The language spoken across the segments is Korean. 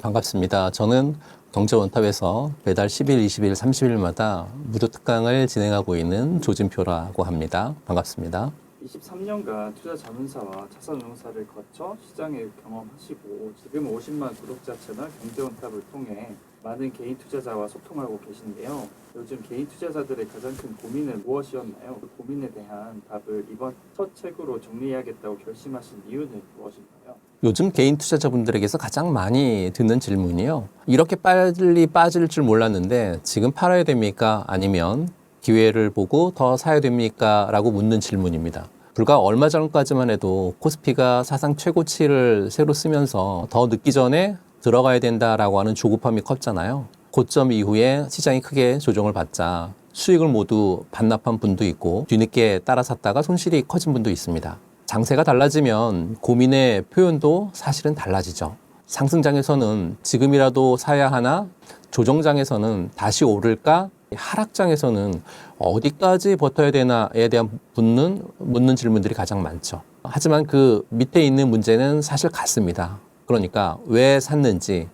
반갑습니다. 저는 경제원탑에서 매달 10일, 20일, 30일마다 무료 특강을 진행하고 있는 조진표라고 합니다. 반갑습니다. 23년간 투자 자문사와 자산운용사를 거쳐 시장을 경험하시고 지금 50만 구독자 채널 경제원탑을 통해 많은 개인 투자자와 소통하고 계신데요. 요즘 개인 투자자들의 가장 큰 고민은 무엇이었나요? 그 고민에 대한 답을 이번 첫 책으로 정리해야겠다고 결심하신 이유는 무엇인가요? 요즘 개인 투자자분들에게서 가장 많이 듣는 질문이요. 이렇게 빨리 빠질 줄 몰랐는데 지금 팔아야 됩니까? 아니면 기회를 보고 더 사야 됩니까? 라고 묻는 질문입니다. 불과 얼마 전까지만 해도 코스피가 사상 최고치를 새로 쓰면서 더 늦기 전에 들어가야 된다라고 하는 조급함이 컸잖아요. 고점 이후에 시장이 크게 조정을 받자 수익을 모두 반납한 분도 있고 뒤늦게 따라 샀다가 손실이 커진 분도 있습니다. 장세가 달라지면 고민의 표현도 사실은 달라지죠. 상승장에서는 지금이라도 사야 하나, 조정장에서는 다시 오를까, 하락장에서는 어디까지 버텨야 되나에 대한 묻는 질문들이 가장 많죠. 하지만 그 밑에 있는 문제는 사실 같습니다. 그러니까 왜 샀는지,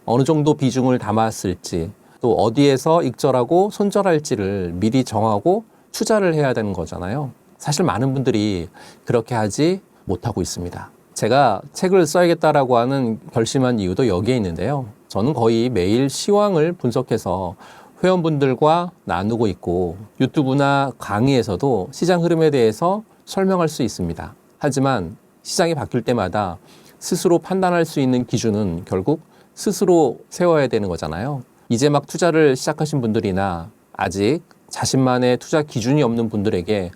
어느 정도 비중을 담았을지, 또 어디에서 익절하고 손절할지를 미리 정하고 투자를 해야 되는 거잖아요. 사실 많은 분들이 그렇게 하지 못하고 있습니다. 제가 책을 써야겠다라고 하는 결심한 이유도 여기에 있는데요. 저는 거의 매일 시황을 분석해서 회원분들과 나누고 있고 유튜브나 강의에서도 시장 흐름에 대해서 설명할 수 있습니다. 하지만 시장이 바뀔 때마다 스스로 판단할 수 있는 기준은 결국 스스로 세워야 되는 거잖아요. 이제 막 투자를 시작하신 분들이나 아직 자신만의 투자 기준이 없는 분들에게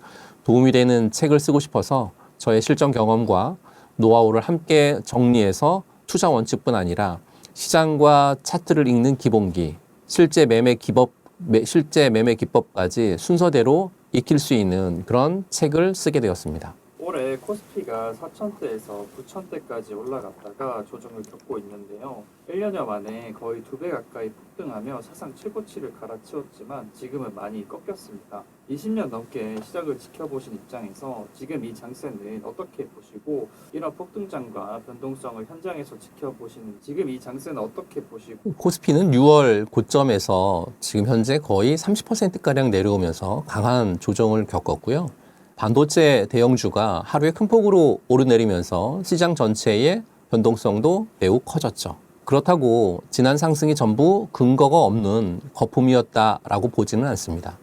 도움이 되는 책을 쓰고 싶어서 저의 실전 경험과 노하우를 함께 정리해서 투자 원칙뿐 아니라 시장과 차트를 읽는 기본기, 실제 매매 기법까지 순서대로 익힐 수 있는 그런 책을 쓰게 되었습니다. 올해 코스피가 4,000대에서 9,000대까지 올라갔다가 조정을 겪고 있는데요. 1년여 만에 거의 2배 가까이 폭등하며 사상 최고치를 갈아치웠지만 지금은 많이 꺾였습니다. 20년 넘게 시장을 지켜보신 입장에서 지금 이 장세는 어떻게 보시고 이런 폭등장과 변동성을 현장에서 지켜보시는 지금 이 장세는 어떻게 보시고 코스피는 6월 고점에서 지금 현재 거의 30%가량 내려오면서 강한 조정을 겪었고요. 반도체 대형주가 하루에 큰 폭으로 오르내리면서 시장 전체의 변동성도 매우 커졌죠. 그렇다고 지난 상승이 전부 근거가 없는 거품이었다라고 보지는 않습니다.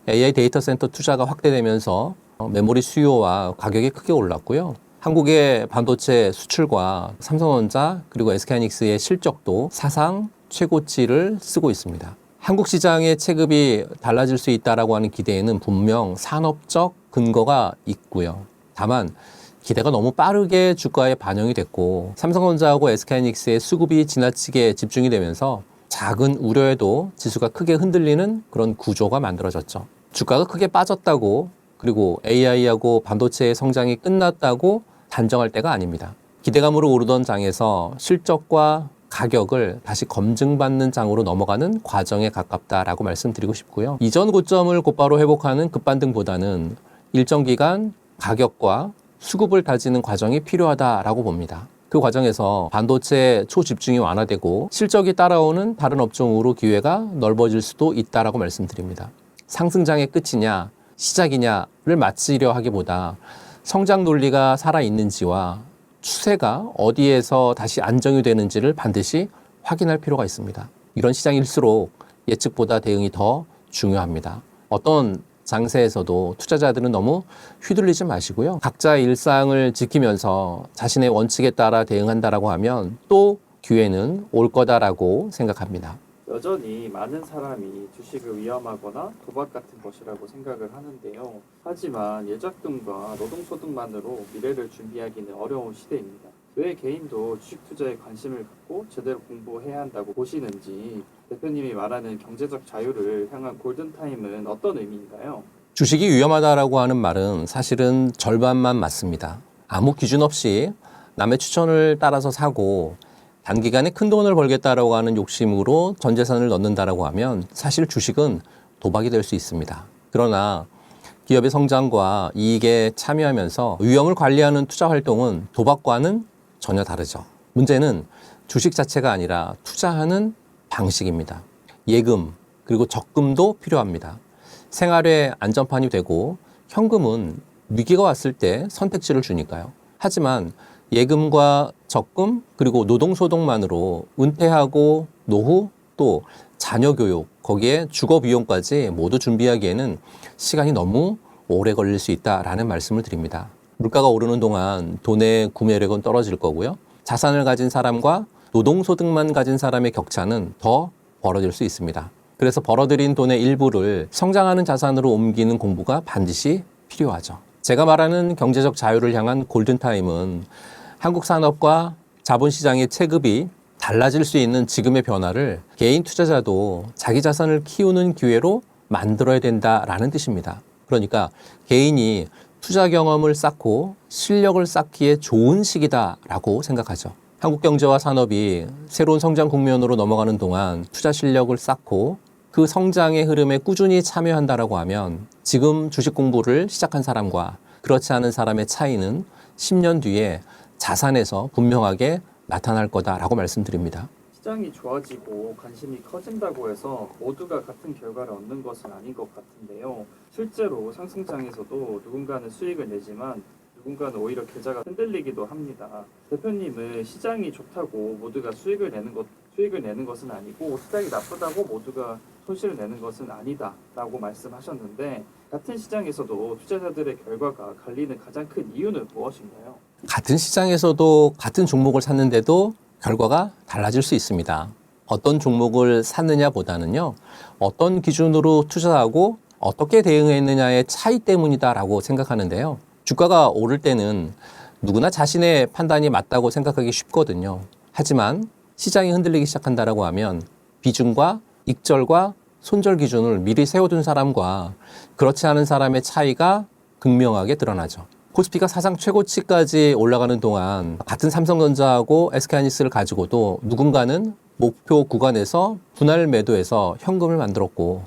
AI 데이터 센터 투자가 확대되면서 메모리 수요와 가격이 크게 올랐고요. 한국의 반도체 수출과 삼성전자 그리고 SK하이닉스의 실적도 사상 최고치를 쓰고 있습니다. 한국 시장의 체급이 달라질 수 있다라고 하는 기대에는 분명 산업적 근거가 있고요. 다만 기대가 너무 빠르게 주가에 반영이 됐고 삼성전자하고 SK하이닉스의 수급이 지나치게 집중이 되면서 작은 우려에도 지수가 크게 흔들리는 그런 구조가 만들어졌죠. 주가가 크게 빠졌다고 그리고 AI하고 반도체의 성장이 끝났다고 단정할 때가 아닙니다. 기대감으로 오르던 장에서 실적과 가격을 다시 검증받는 장으로 넘어가는 과정에 가깝다라고 말씀드리고 싶고요. 이전 고점을 곧바로 회복하는 급반등보다는 일정 기간 가격과 수급을 다지는 과정이 필요하다라고 봅니다. 그 과정에서 반도체 초집중이 완화되고 실적이 따라오는 다른 업종으로 기회가 넓어질 수도 있다라고 말씀드립니다. 상승장의 끝이냐 시작이냐를 맞추려 하기보다 성장 논리가 살아있는지와 추세가 어디에서 다시 안정이 되는지를 반드시 확인할 필요가 있습니다. 이런 시장일수록 예측보다 대응이 더 중요합니다. 어떤 장세에서도 투자자들은 너무 휘둘리지 마시고요. 각자의 일상을 지키면서 자신의 원칙에 따라 대응한다라고 하면 또 기회는 올 거다라고 생각합니다. 여전히 많은 사람이 주식을 위험하거나 도박 같은 것이라고 생각을 하는데요. 하지만 예적금과 노동소득만으로 미래를 준비하기는 어려운 시대입니다. 왜 개인도 주식 투자에 관심을 갖고 제대로 공부해야 한다고 보시는지 대표님이 말하는 경제적 자유를 향한 골든타임은 어떤 의미인가요? 주식이 위험하다라고 하는 말은 사실은 절반만 맞습니다. 아무 기준 없이 남의 추천을 따라서 사고 단기간에 큰 돈을 벌겠다라고 하는 욕심으로 전 재산을 넣는다라고 하면 사실 주식은 도박이 될 수 있습니다. 그러나 기업의 성장과 이익에 참여하면서 위험을 관리하는 투자 활동은 도박과는 전혀 다르죠. 문제는 주식 자체가 아니라 투자하는 방식입니다. 예금 그리고 적금도 필요합니다. 생활의 안전판이 되고 현금은 위기가 왔을 때 선택지를 주니까요. 하지만 예금과 적금 그리고 노동소득만으로 은퇴하고 노후 또 자녀 교육 거기에 주거 비용까지 모두 준비하기에는 시간이 너무 오래 걸릴 수 있다라는 말씀을 드립니다. 물가가 오르는 동안 돈의 구매력은 떨어질 거고요. 자산을 가진 사람과 노동소득만 가진 사람의 격차는 더 벌어질 수 있습니다. 그래서 벌어들인 돈의 일부를 성장하는 자산으로 옮기는 공부가 반드시 필요하죠. 제가 말하는 경제적 자유를 향한 골든타임은 한국 산업과 자본시장의 체급이 달라질 수 있는 지금의 변화를 개인 투자자도 자기 자산을 키우는 기회로 만들어야 된다라는 뜻입니다. 그러니까 개인이 투자 경험을 쌓고 실력을 쌓기에 좋은 시기다라고 생각하죠. 한국 경제와 산업이 새로운 성장 국면으로 넘어가는 동안 투자 실력을 쌓고 그 성장의 흐름에 꾸준히 참여한다라고 하면 지금 주식 공부를 시작한 사람과 그렇지 않은 사람의 차이는 10년 뒤에 자산에서 분명하게 나타날 거다라고 말씀드립니다. 시장이 좋아지고 관심이 커진다고 해서 모두가 같은 결과를 얻는 것은 아닌 것 같은데요. 실제로 상승장에서도 누군가는 수익을 내지만 누군가는 오히려 계좌가 흔들리기도 합니다. 대표님은 시장이 좋다고 모두가 수익을 내는 것은 아니고 시장이 나쁘다고 모두가 손실을 내는 것은 아니다라고 말씀하셨는데 같은 시장에서도 투자자들의 결과가 갈리는 가장 큰 이유는 무엇인가요? 같은 시장에서도 같은 종목을 샀는데도 결과가 달라질 수 있습니다. 어떤 종목을 샀느냐보다는요, 어떤 기준으로 투자하고 어떻게 대응했느냐의 차이 때문이다라고 생각하는데요. 주가가 오를 때는 누구나 자신의 판단이 맞다고 생각하기 쉽거든요. 하지만 시장이 흔들리기 시작한다라고 하면 비중과 익절과 손절 기준을 미리 세워둔 사람과 그렇지 않은 사람의 차이가 극명하게 드러나죠. 코스피가 사상 최고치까지 올라가는 동안 같은 삼성전자하고 SK하이닉스를 가지고도 누군가는 목표 구간에서 분할 매도해서 현금을 만들었고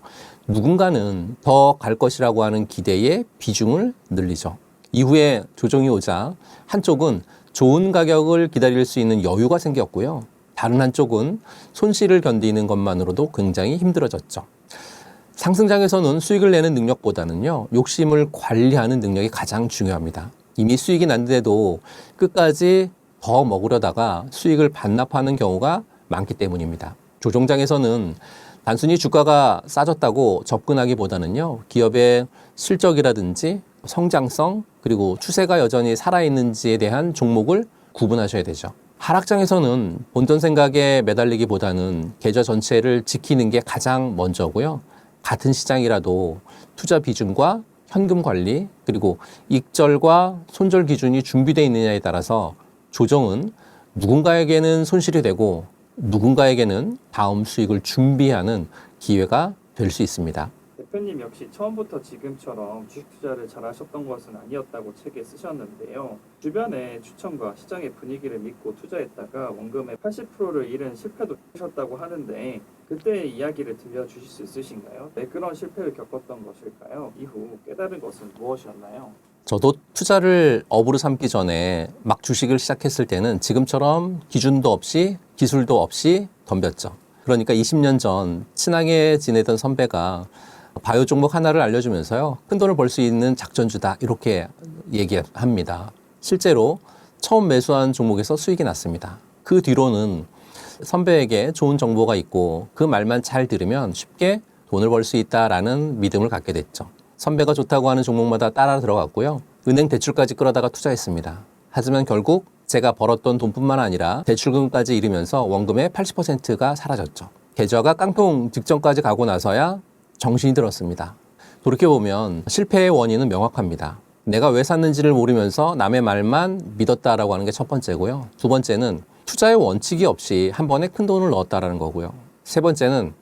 누군가는 더 갈 것이라고 하는 기대에 비중을 늘리죠. 이후에 조정이 오자 한쪽은 좋은 가격을 기다릴 수 있는 여유가 생겼고요. 다른 한쪽은 손실을 견디는 것만으로도 굉장히 힘들어졌죠. 상승장에서는 수익을 내는 능력보다는요, 욕심을 관리하는 능력이 가장 중요합니다. 이미 수익이 났는데도 끝까지 더 먹으려다가 수익을 반납하는 경우가 많기 때문입니다. 조정장에서는 단순히 주가가 싸졌다고 접근하기보다는요, 기업의 실적이라든지 성장성 그리고 추세가 여전히 살아있는지에 대한 종목을 구분하셔야 되죠. 하락장에서는 본전 생각에 매달리기보다는 계좌 전체를 지키는 게 가장 먼저고요. 같은 시장이라도 투자 비중과 현금 관리 그리고 익절과 손절 기준이 준비되어 있느냐에 따라서 조정은 누군가에게는 손실이 되고 누군가에게는 다음 수익을 준비하는 기회가 될 수 있습니다. 대표님 역시 처음부터 지금처럼 주식 투자를 잘 하셨던 것은 아니었다고 책에 쓰셨는데요. 주변의 추천과 시장의 분위기를 믿고 투자했다가 원금의 80%를 잃은 실패도 하셨다고 하는데 그때의 이야기를 들려주실 수 있으신가요? 왜 그런 실패를 겪었던 것일까요? 이후 깨달은 것은 무엇이었나요? 저도 투자를 업으로 삼기 전에 막 주식을 시작했을 때는 지금처럼 기준도 없이 기술도 없이 덤볐죠. 그러니까 20년 전 친하게 지내던 선배가 바이오 종목 하나를 알려주면서요, 큰 돈을 벌 수 있는 작전주다 이렇게 얘기합니다. 실제로 처음 매수한 종목에서 수익이 났습니다. 그 뒤로는 선배에게 좋은 정보가 있고 그 말만 잘 들으면 쉽게 돈을 벌 수 있다라는 믿음을 갖게 됐죠. 선배가 좋다고 하는 종목마다 따라 들어갔고요. 은행 대출까지 끌어다가 투자했습니다. 하지만 결국 제가 벌었던 돈뿐만 아니라 대출금까지 잃으면서 원금의 80%가 사라졌죠. 계좌가 깡통 직전까지 가고 나서야 정신이 들었습니다. 돌이켜보면 실패의 원인은 명확합니다. 내가 왜 샀는지를 모르면서 남의 말만 믿었다라고 하는 게 첫 번째고요. 두 번째는 투자의 원칙이 없이 한 번에 큰 돈을 넣었다라는 거고요. 세 번째는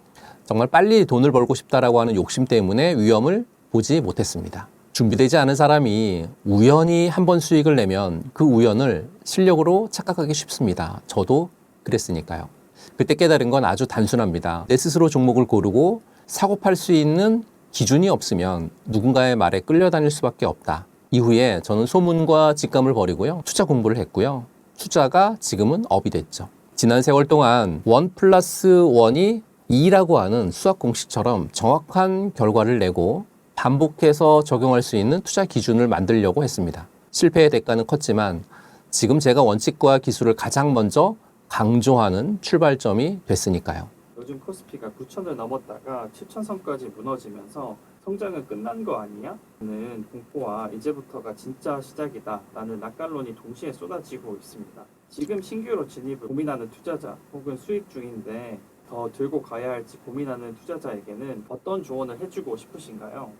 정말 빨리 돈을 벌고 싶다라고 하는 욕심 때문에 위험을 보지 못했습니다. 준비되지 않은 사람이 우연히 한 번 수익을 내면 그 우연을 실력으로 착각하기 쉽습니다. 저도 그랬으니까요. 그때 깨달은 건 아주 단순합니다. 내 스스로 종목을 고르고 사고 팔 수 있는 기준이 없으면 누군가의 말에 끌려다닐 수밖에 없다. 이후에 저는 소문과 직감을 버리고요. 투자 공부를 했고요. 투자가 지금은 업이 됐죠. 지난 세월 동안 1+1이 2라고 하는 수학 공식처럼 정확한 결과를 내고 반복해서 적용할 수 있는 투자 기준을 만들려고 했습니다. 실패의 대가는 컸지만 지금 제가 원칙과 기술을 가장 먼저 강조하는 출발점이 됐으니까요. 요즘 코스피가 9천을 넘었다가 7천선까지 무너지면서 성장은 끝난 거 아니야? 는 공포와 이제부터가 진짜 시작이다 라는 낙관론이 동시에 쏟아지고 있습니다. 지금 신규로 진입을 고민하는 투자자 혹은 수익 중인데 더 들고 가야 할지 고민하는 투자자에게는 어떤 조언을 해주고 싶으신가요?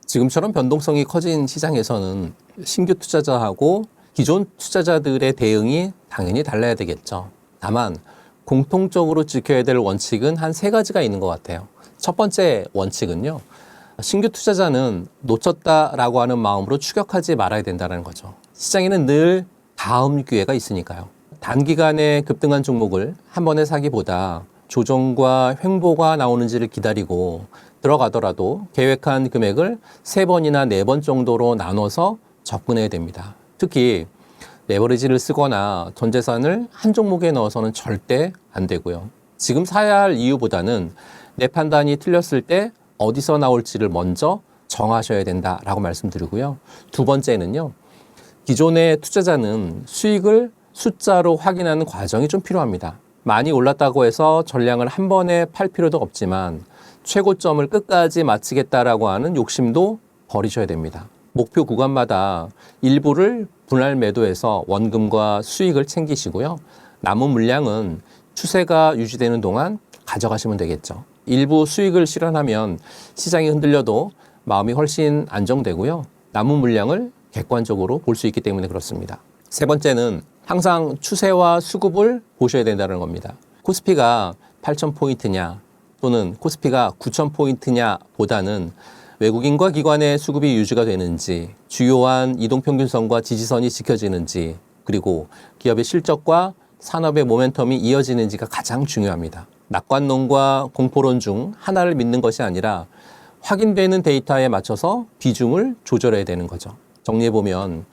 지금처럼 변동성이 커진 시장에서는 신규 투자자하고 기존 투자자들의 대응이 당연히 달라야 되겠죠. 다만 공통적으로 지켜야 될 원칙은 한 3가지가 있는 것 같아요. 첫 번째 원칙은요. 신규 투자자는 놓쳤다라고 하는 마음으로 추격하지 말아야 된다는 거죠. 시장에는 늘 다음 기회가 있으니까요. 단기간에 급등한 종목을 한 번에 사기보다 조정과 횡보가 나오는지를 기다리고 들어가더라도 계획한 금액을 3번이나 4번 정도로 나눠서 접근해야 됩니다. 특히 레버리지를 쓰거나 전 재산을 한 종목에 넣어서는 절대 안 되고요. 지금 사야 할 이유보다는 내 판단이 틀렸을 때 어디서 나올지를 먼저 정하셔야 된다라고 말씀드리고요. 두 번째는요. 기존의 투자자는 수익을 숫자로 확인하는 과정이 좀 필요합니다. 많이 올랐다고 해서 전량을 한 번에 팔 필요도 없지만 최고점을 끝까지 마치겠다라고 하는 욕심도 버리셔야 됩니다. 목표 구간마다 일부를 분할 매도해서 원금과 수익을 챙기시고요. 남은 물량은 추세가 유지되는 동안 가져가시면 되겠죠. 일부 수익을 실현하면 시장이 흔들려도 마음이 훨씬 안정되고요. 남은 물량을 객관적으로 볼 수 있기 때문에 그렇습니다. 세 번째는 항상 추세와 수급을 보셔야 된다는 겁니다. 코스피가 8,000포인트냐 또는 코스피가 9,000포인트냐 보다는 외국인과 기관의 수급이 유지가 되는지, 주요한 이동평균선과 지지선이 지켜지는지, 그리고 기업의 실적과 산업의 모멘텀이 이어지는지가 가장 중요합니다. 낙관론과 공포론 중 하나를 믿는 것이 아니라 확인되는 데이터에 맞춰서 비중을 조절해야 되는 거죠. 정리해보면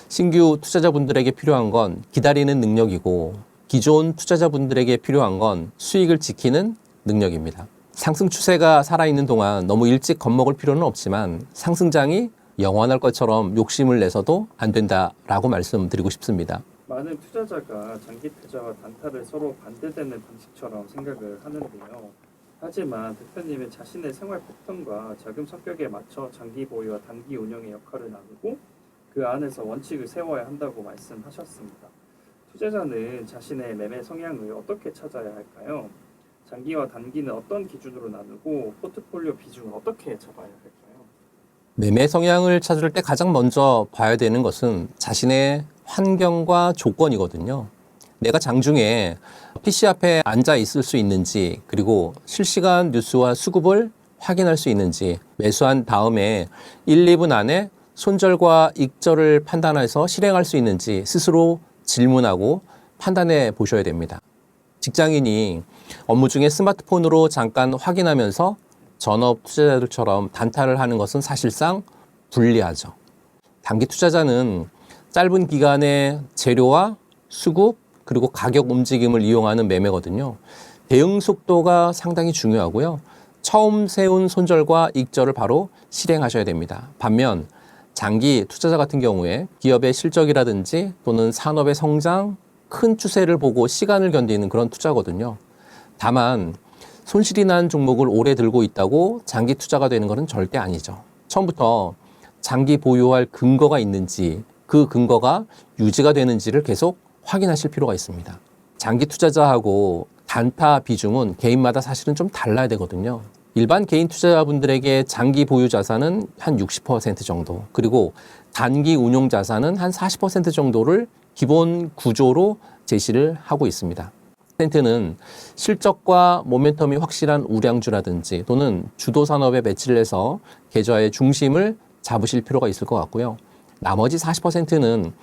신규 투자자분들에게 필요한 건 기다리는 능력이고 기존 투자자분들에게 필요한 건 수익을 지키는 능력입니다. 상승 추세가 살아있는 동안 너무 일찍 겁먹을 필요는 없지만 상승장이 영원할 것처럼 욕심을 내서도 안 된다라고 말씀드리고 싶습니다. 많은 투자자가 장기 투자와 단타를 서로 반대되는 방식처럼 생각을 하는데요. 하지만 대표님은 자신의 생활 패턴과 자금 성격에 맞춰 장기 보유와 단기 운영의 역할을 나누고 그 안에서 원칙을 세워야 한다고 말씀하셨습니다. 투자자는 자신의 매매 성향을 어떻게 찾아야 할까요? 장기와 단기는 어떤 기준으로 나누고 포트폴리오 비중을 어떻게 잡아야 할까요? 매매 성향을 찾을 때 가장 먼저 봐야 되는 것은 자신의 환경과 조건이거든요. 내가 장중에 PC 앞에 앉아 있을 수 있는지, 그리고 실시간 뉴스와 수급을 확인할 수 있는지, 매수한 다음에 1, 2분 안에 손절과 익절을 판단해서 실행할 수 있는지 스스로 질문하고 판단해 보셔야 됩니다. 직장인이 업무 중에 스마트폰으로 잠깐 확인하면서 전업 투자자들처럼 단타를 하는 것은 사실상 불리하죠. 단기 투자자는 짧은 기간의 재료와 수급 그리고 가격 움직임을 이용하는 매매거든요. 대응 속도가 상당히 중요하고요. 처음 세운 손절과 익절을 바로 실행하셔야 됩니다. 반면 장기 투자자 같은 경우에 기업의 실적이라든지 또는 산업의 성장, 큰 추세를 보고 시간을 견디는 그런 투자거든요. 다만 손실이 난 종목을 오래 들고 있다고 장기 투자가 되는 것은 절대 아니죠. 처음부터 장기 보유할 근거가 있는지 그 근거가 유지가 되는지를 계속 확인하실 필요가 있습니다. 장기 투자자하고 단타 비중은 개인마다 사실은 좀 달라야 되거든요. 일반 개인 투자자분들에게 장기 보유 자산은 한 60% 정도, 그리고 단기 운용 자산은 한 40% 정도를 기본 구조로 제시를 하고 있습니다. 퍼센트는 실적과 모멘텀이 확실한 우량주라든지 또는 주도 산업에 매치를 해서 계좌의 중심을 잡으실 필요가 있을 것 같고요. 나머지 40%는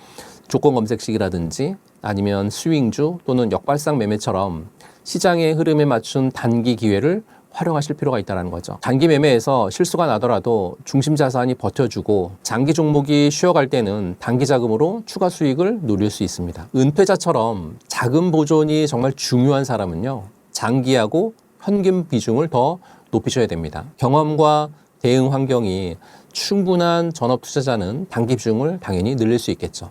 조건 검색식이라든지 아니면 스윙주 또는 역발상 매매처럼 시장의 흐름에 맞춘 단기 기회를 활용하실 필요가 있다는 거죠. 단기 매매에서 실수가 나더라도 중심 자산이 버텨주고 장기 종목이 쉬어갈 때는 단기 자금으로 추가 수익을 누릴 수 있습니다. 은퇴자처럼 자금 보존이 정말 중요한 사람은요, 장기하고 현금 비중을 더 높이셔야 됩니다. 경험과 대응 환경이 충분한 전업 투자자는 단기 비중을 당연히 늘릴 수 있겠죠.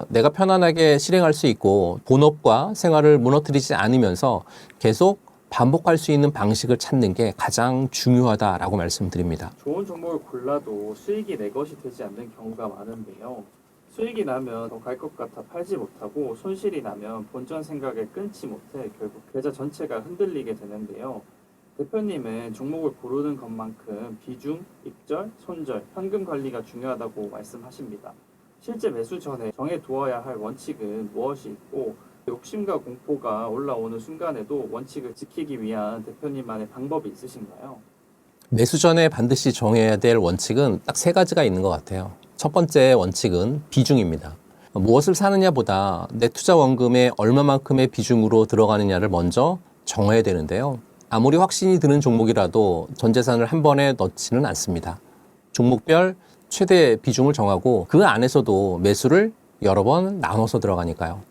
내가 편안하게 실행할 수 있고 본업과 생활을 무너뜨리지 않으면서 계속 반복할 수 있는 방식을 찾는 게 가장 중요하다라고 말씀드립니다. 좋은 종목을 골라도 수익이 내 것이 되지 않는 경우가 많은데요. 수익이 나면 더 갈 것 같아 팔지 못하고 손실이 나면 본전 생각을 끊지 못해 결국 계좌 전체가 흔들리게 되는데요. 대표님은 종목을 고르는 것만큼 비중, 익절, 손절, 현금 관리가 중요하다고 말씀하십니다. 실제 매수 전에 정해두어야 할 원칙은 무엇이 있고 욕심과 공포가 올라오는 순간에도 원칙을 지키기 위한 대표님만의 방법이 있으신가요? 매수 전에 반드시 정해야 될 원칙은 딱 세 가지가 있는 것 같아요. 첫 번째 원칙은 비중입니다. 무엇을 사느냐보다 내 투자 원금에 얼마만큼의 비중으로 들어가느냐를 먼저 정해야 되는데요. 아무리 확신이 드는 종목이라도 전 재산을 한 번에 넣지는 않습니다. 종목별 최대 비중을 정하고 그 안에서도 매수를 여러 번 나눠서 들어가니까요.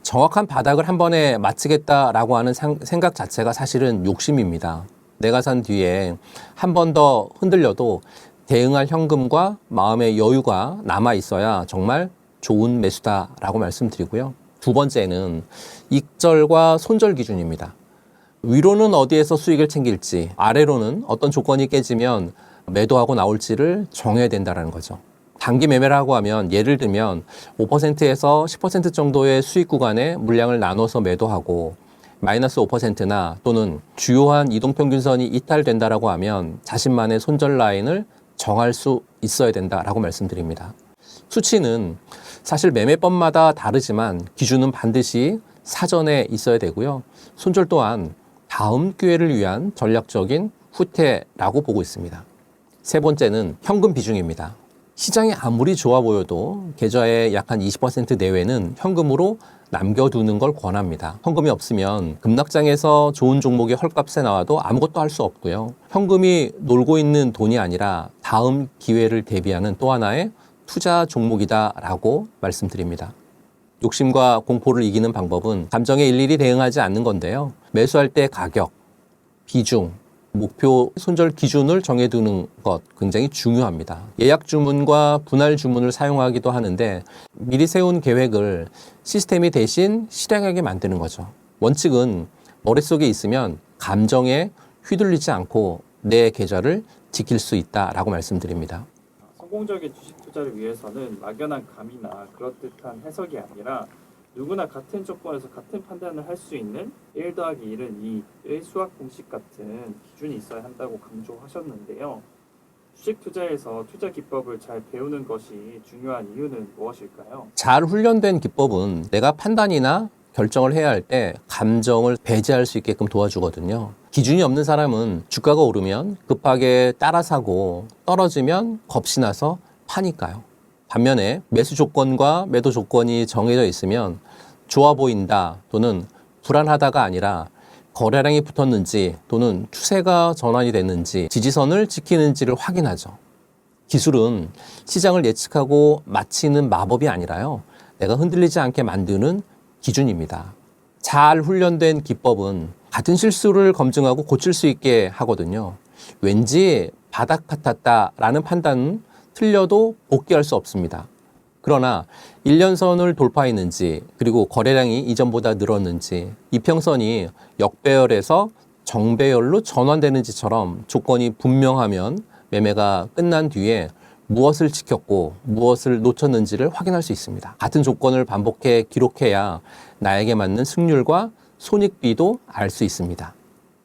정확한 바닥을 한 번에 맞추겠다라고 하는 생각 자체가 사실은 욕심입니다. 내가 산 뒤에 한 번 더 흔들려도 대응할 현금과 마음의 여유가 남아 있어야 정말 좋은 매수다라고 말씀드리고요. 두 번째는 익절과 손절 기준입니다. 위로는 어디에서 수익을 챙길지, 아래로는 어떤 조건이 깨지면 매도하고 나올지를 정해야 된다는 거죠. 단기 매매라고 하면 예를 들면 5%에서 10% 정도의 수익 구간에 물량을 나눠서 매도하고 마이너스 5%나 또는 주요한 이동평균선이 이탈된다라고 하면 자신만의 손절 라인을 정할 수 있어야 된다라고 말씀드립니다. 수치는 사실 매매법마다 다르지만 기준은 반드시 사전에 있어야 되고요. 손절 또한 다음 기회를 위한 전략적인 후퇴라고 보고 있습니다. 세 번째는 현금 비중입니다. 시장이 아무리 좋아 보여도 계좌의 약 한 20% 내외는 현금으로 남겨두는 걸 권합니다. 현금이 없으면 급락장에서 좋은 종목이 헐값에 나와도 아무것도 할 수 없고요. 현금이 놀고 있는 돈이 아니라 다음 기회를 대비하는 또 하나의 투자 종목이다라고 말씀드립니다. 욕심과 공포를 이기는 방법은 감정에 일일이 대응하지 않는 건데요. 매수할 때 가격, 비중, 목표 손절 기준을 정해두는 것 굉장히 중요합니다. 예약 주문과 분할 주문을 사용하기도 하는데 미리 세운 계획을 시스템이 대신 실행하게 만드는 거죠. 원칙은 머릿속에 있으면 감정에 휘둘리지 않고 내 계좌를 지킬 수 있다라고 말씀드립니다. 성공적인 주식 투자를 위해서는 막연한 감이나 그럴듯한 해석이 아니라 누구나 같은 조건에서 같은 판단을 할 수 있는 1 더하기 1은 2의 수학 공식 같은 기준이 있어야 한다고 강조하셨는데요. 주식 투자에서 투자 기법을 잘 배우는 것이 중요한 이유는 무엇일까요? 잘 훈련된 기법은 내가 판단이나 결정을 해야 할 때 감정을 배제할 수 있게끔 도와주거든요. 기준이 없는 사람은 주가가 오르면 급하게 따라 사고 떨어지면 겁이 나서 파니까요. 반면에 매수 조건과 매도 조건이 정해져 있으면 좋아 보인다 또는 불안하다가 아니라 거래량이 붙었는지 또는 추세가 전환이 됐는지 지지선을 지키는지를 확인하죠. 기술은 시장을 예측하고 맞히는 마법이 아니라요. 내가 흔들리지 않게 만드는 기준입니다. 잘 훈련된 기법은 같은 실수를 검증하고 고칠 수 있게 하거든요. 왠지 바닥 같았다라는 판단은 틀려도 복귀할 수 없습니다. 그러나 1년선을 돌파했는지 그리고 거래량이 이전보다 늘었는지 이평선이 역배열에서 정배열로 전환되는지처럼 조건이 분명하면 매매가 끝난 뒤에 무엇을 지켰고 무엇을 놓쳤는지를 확인할 수 있습니다. 같은 조건을 반복해 기록해야 나에게 맞는 승률과 손익비도 알 수 있습니다.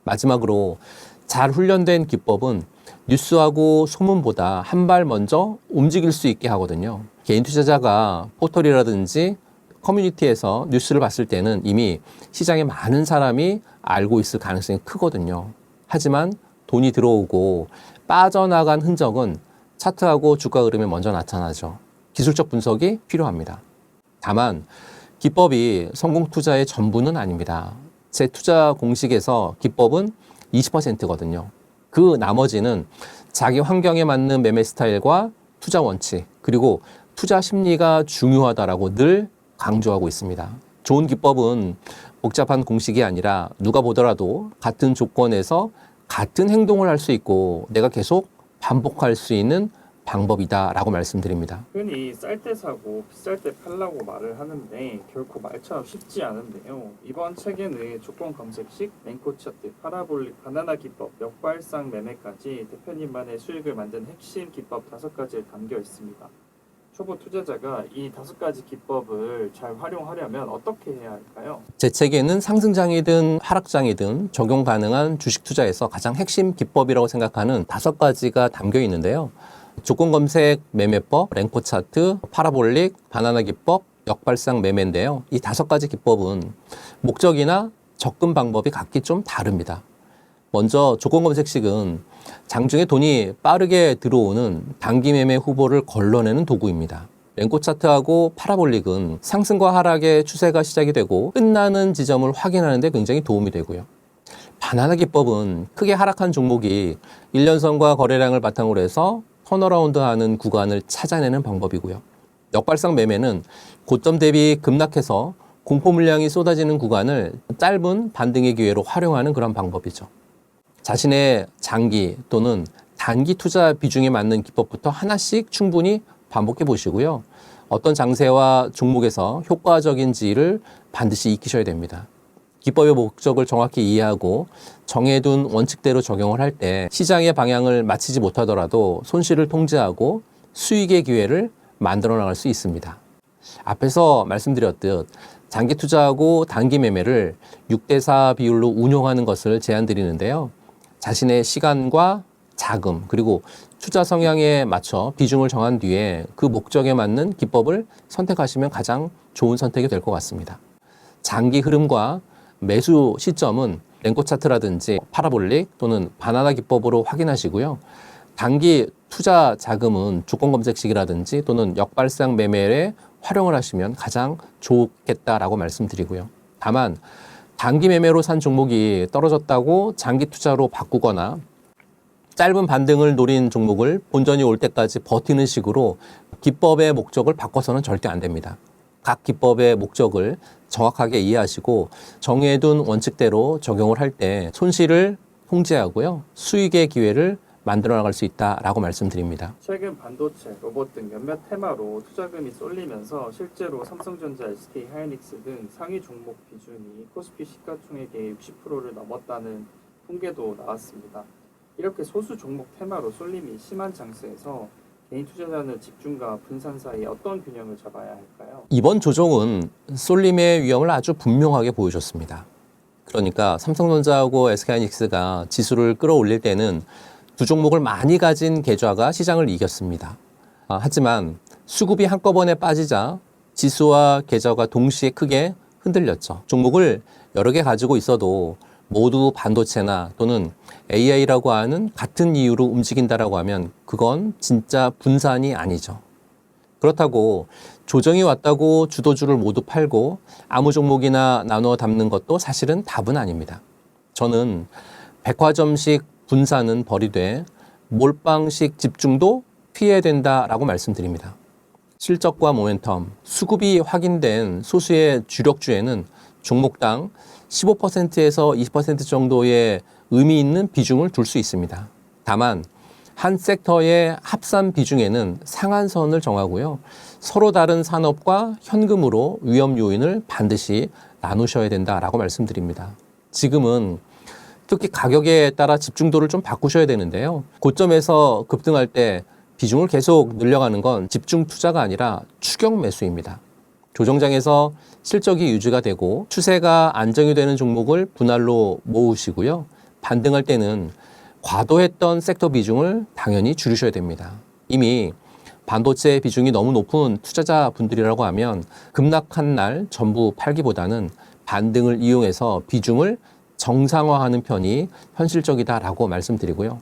마지막으로 잘 훈련된 기법은 뉴스하고 소문보다 한 발 먼저 움직일 수 있게 하거든요. 개인 투자자가 포털이라든지 커뮤니티에서 뉴스를 봤을 때는 이미 시장에 많은 사람이 알고 있을 가능성이 크거든요. 하지만 돈이 들어오고 빠져나간 흔적은 차트하고 주가 흐름에 먼저 나타나죠. 기술적 분석이 필요합니다. 다만 기법이 성공 투자의 전부는 아닙니다. 제 투자 공식에서 기법은 20%거든요. 그 나머지는 자기 환경에 맞는 매매 스타일과 투자 원칙, 그리고 투자 심리가 중요하다라고 늘 강조하고 있습니다. 좋은 기법은 복잡한 공식이 아니라 누가 보더라도 같은 조건에서 같은 행동을 할 수 있고 내가 계속 반복할 수 있는 방법이다라고 말씀드립니다. 흔히 쌀 때 사고 비쌀 때 팔라고 말을 하는데 결코 말처럼 쉽지 않은데요. 이번 책에는 조건 검색식, 랭코 차트, 파라볼릭, 바나나 기법, 역발상 매매까지 대표님만의 수익을 만든 핵심 기법 5가지를 담겨 있습니다. 초보 투자자가 이 5가지 기법을 잘 활용하려면 어떻게 해야 할까요? 제 책에는 상승장이든 하락장이든 적용 가능한 주식 투자에서 가장 핵심 기법이라고 생각하는 5가지가 담겨 있는데요. 조건 검색 매매법, 랭코 차트, 파라볼릭, 바나나 기법, 역발상 매매인데요. 이 5가지 기법은 목적이나 접근 방법이 각기 좀 다릅니다. 먼저 조건 검색식은 장중에 돈이 빠르게 들어오는 단기 매매 후보를 걸러내는 도구입니다. 랭코 차트하고 파라볼릭은 상승과 하락의 추세가 시작이 되고 끝나는 지점을 확인하는 데 굉장히 도움이 되고요. 바나나 기법은 크게 하락한 종목이 1년선과 거래량을 바탕으로 해서 턴어라운드하는 구간을 찾아내는 방법이고요. 역발상 매매는 고점 대비 급락해서 공포 물량이 쏟아지는 구간을 짧은 반등의 기회로 활용하는 그런 방법이죠. 자신의 장기 또는 단기 투자 비중에 맞는 기법부터 하나씩 충분히 반복해 보시고요. 어떤 장세와 종목에서 효과적인지를 반드시 익히셔야 됩니다. 기법의 목적을 정확히 이해하고 정해둔 원칙대로 적용을 할 때 시장의 방향을 맞추지 못하더라도 손실을 통제하고 수익의 기회를 만들어 나갈 수 있습니다. 앞에서 말씀드렸듯 장기 투자하고 단기 매매를 6대4 비율로 운용하는 것을 제안드리는데요. 자신의 시간과 자금 그리고 투자 성향에 맞춰 비중을 정한 뒤에 그 목적에 맞는 기법을 선택하시면 가장 좋은 선택이 될 것 같습니다. 장기 흐름과 매수 시점은 랭코 차트라든지 파라볼릭 또는 바나나 기법으로 확인하시고요. 단기 투자 자금은 조건 검색식이라든지 또는 역발상 매매에 활용을 하시면 가장 좋겠다라고 말씀드리고요. 다만 단기 매매로 산 종목이 떨어졌다고 장기 투자로 바꾸거나 짧은 반등을 노린 종목을 본전이 올 때까지 버티는 식으로 기법의 목적을 바꿔서는 절대 안 됩니다. 각 기법의 목적을 정확하게 이해하시고 정해둔 원칙대로 적용을 할 때 손실을 통제하고요. 수익의 기회를 만들어 나갈 수 있다라고 말씀드립니다. 최근 반도체, 로봇 등 몇몇 테마로 투자금이 쏠리면서 실제로 삼성전자, SK하이닉스 등 상위 종목 비중이 코스피 시가총액의 60%를 넘었다는 통계도 나왔습니다. 이렇게 소수 종목 테마로 쏠림이 심한 장세에서 개인 투자자는 집중과 분산 사이에 어떤 균형을 잡아야 할까요? 이번 조정은 쏠림의 위험을 아주 분명하게 보여줬습니다. 그러니까 삼성전자하고 SK하이닉스가 지수를 끌어올릴 때는 두 종목을 많이 가진 계좌가 시장을 이겼습니다. 하지만 수급이 한꺼번에 빠지자 지수와 계좌가 동시에 크게 흔들렸죠. 종목을 여러 개 가지고 있어도 모두 반도체나 또는 AI라고 하는 같은 이유로 움직인다라고 하면 그건 진짜 분산이 아니죠. 그렇다고 조정이 왔다고 주도주를 모두 팔고 아무 종목이나 나누어 담는 것도 사실은 답은 아닙니다. 저는 백화점식 분산은 버리되 몰빵식 집중도 피해야 된다라고 말씀드립니다. 실적과 모멘텀, 수급이 확인된 소수의 주력주에는 종목당 15%에서 20% 정도의 의미 있는 비중을 둘 수 있습니다. 다만 한 섹터의 합산 비중에는 상한선을 정하고요. 서로 다른 산업과 현금으로 위험 요인을 반드시 나누셔야 된다라고 말씀드립니다. 지금은 특히 가격에 따라 집중도를 좀 바꾸셔야 되는데요. 고점에서 급등할 때 비중을 계속 늘려가는 건 집중 투자가 아니라 추격 매수입니다. 조정장에서 실적이 유지가 되고 추세가 안정이 되는 종목을 분할로 모으시고요. 반등할 때는 과도했던 섹터 비중을 당연히 줄이셔야 됩니다. 이미 반도체 비중이 너무 높은 투자자분들이라고 하면 급락한 날 전부 팔기보다는 반등을 이용해서 비중을 정상화하는 편이 현실적이다라고 말씀드리고요.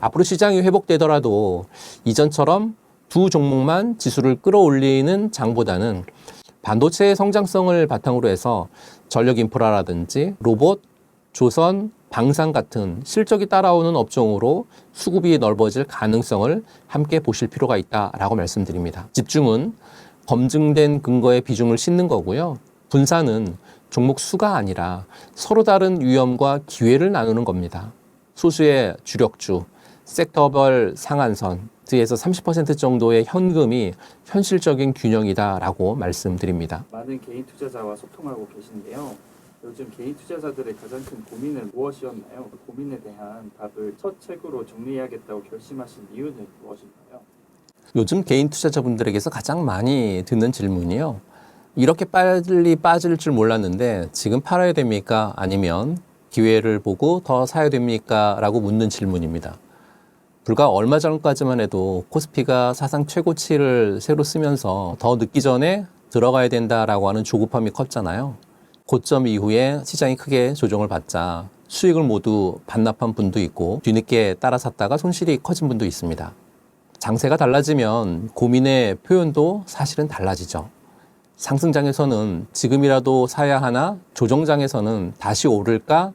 앞으로 시장이 회복되더라도 이전처럼 두 종목만 지수를 끌어올리는 장보다는 반도체의 성장성을 바탕으로 해서 전력 인프라라든지 로봇, 조선, 방산 같은 실적이 따라오는 업종으로 수급이 넓어질 가능성을 함께 보실 필요가 있다라고 말씀드립니다. 집중은 검증된 근거의 비중을 싣는 거고요. 분산은 종목 수가 아니라 서로 다른 위험과 기회를 나누는 겁니다. 소수의 주력주, 섹터별 상한선, 에서 30% 정도의 현금이 현실적인 균형이다라고 말씀드립니다. 많은 개인 투자자와 소통하고 계신데요. 요즘 개인 투자자들의 가장 큰 고민은 무엇이었나요? 그 고민에 대한 답을 첫 책으로 정리해야겠다고 결심하신 이유는 무엇인가요? 요즘 개인 투자자분들에게서 가장 많이 듣는 질문이요. 이렇게 빨리 빠질 줄 몰랐는데 지금 팔아야 됩니까? 아니면 기회를 보고 더 사야 됩니까? 라고 묻는 질문입니다. 불과 얼마 전까지만 해도 코스피가 사상 최고치를 새로 쓰면서 더 늦기 전에 들어가야 된다라고 하는 조급함이 컸잖아요. 고점 이후에 시장이 크게 조정을 받자 수익을 모두 반납한 분도 있고 뒤늦게 따라 샀다가 손실이 커진 분도 있습니다. 장세가 달라지면 고민의 표현도 사실은 달라지죠. 상승장에서는 지금이라도 사야 하나, 조정장에서는 다시 오를까?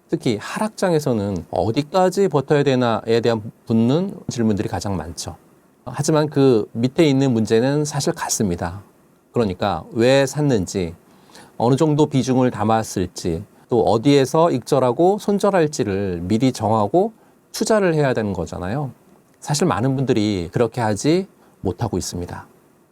특히 하락장에서는 어디까지 버텨야 되나에 대한 묻는 질문들이 가장 많죠. 하지만 그 밑에 있는 문제는 사실 같습니다. 그러니까 왜 샀는지, 어느 정도 비중을 담았을지, 또 어디에서 익절하고 손절할지를 미리 정하고 투자를 해야 되는 거잖아요. 사실 많은 분들이 그렇게 하지 못하고 있습니다.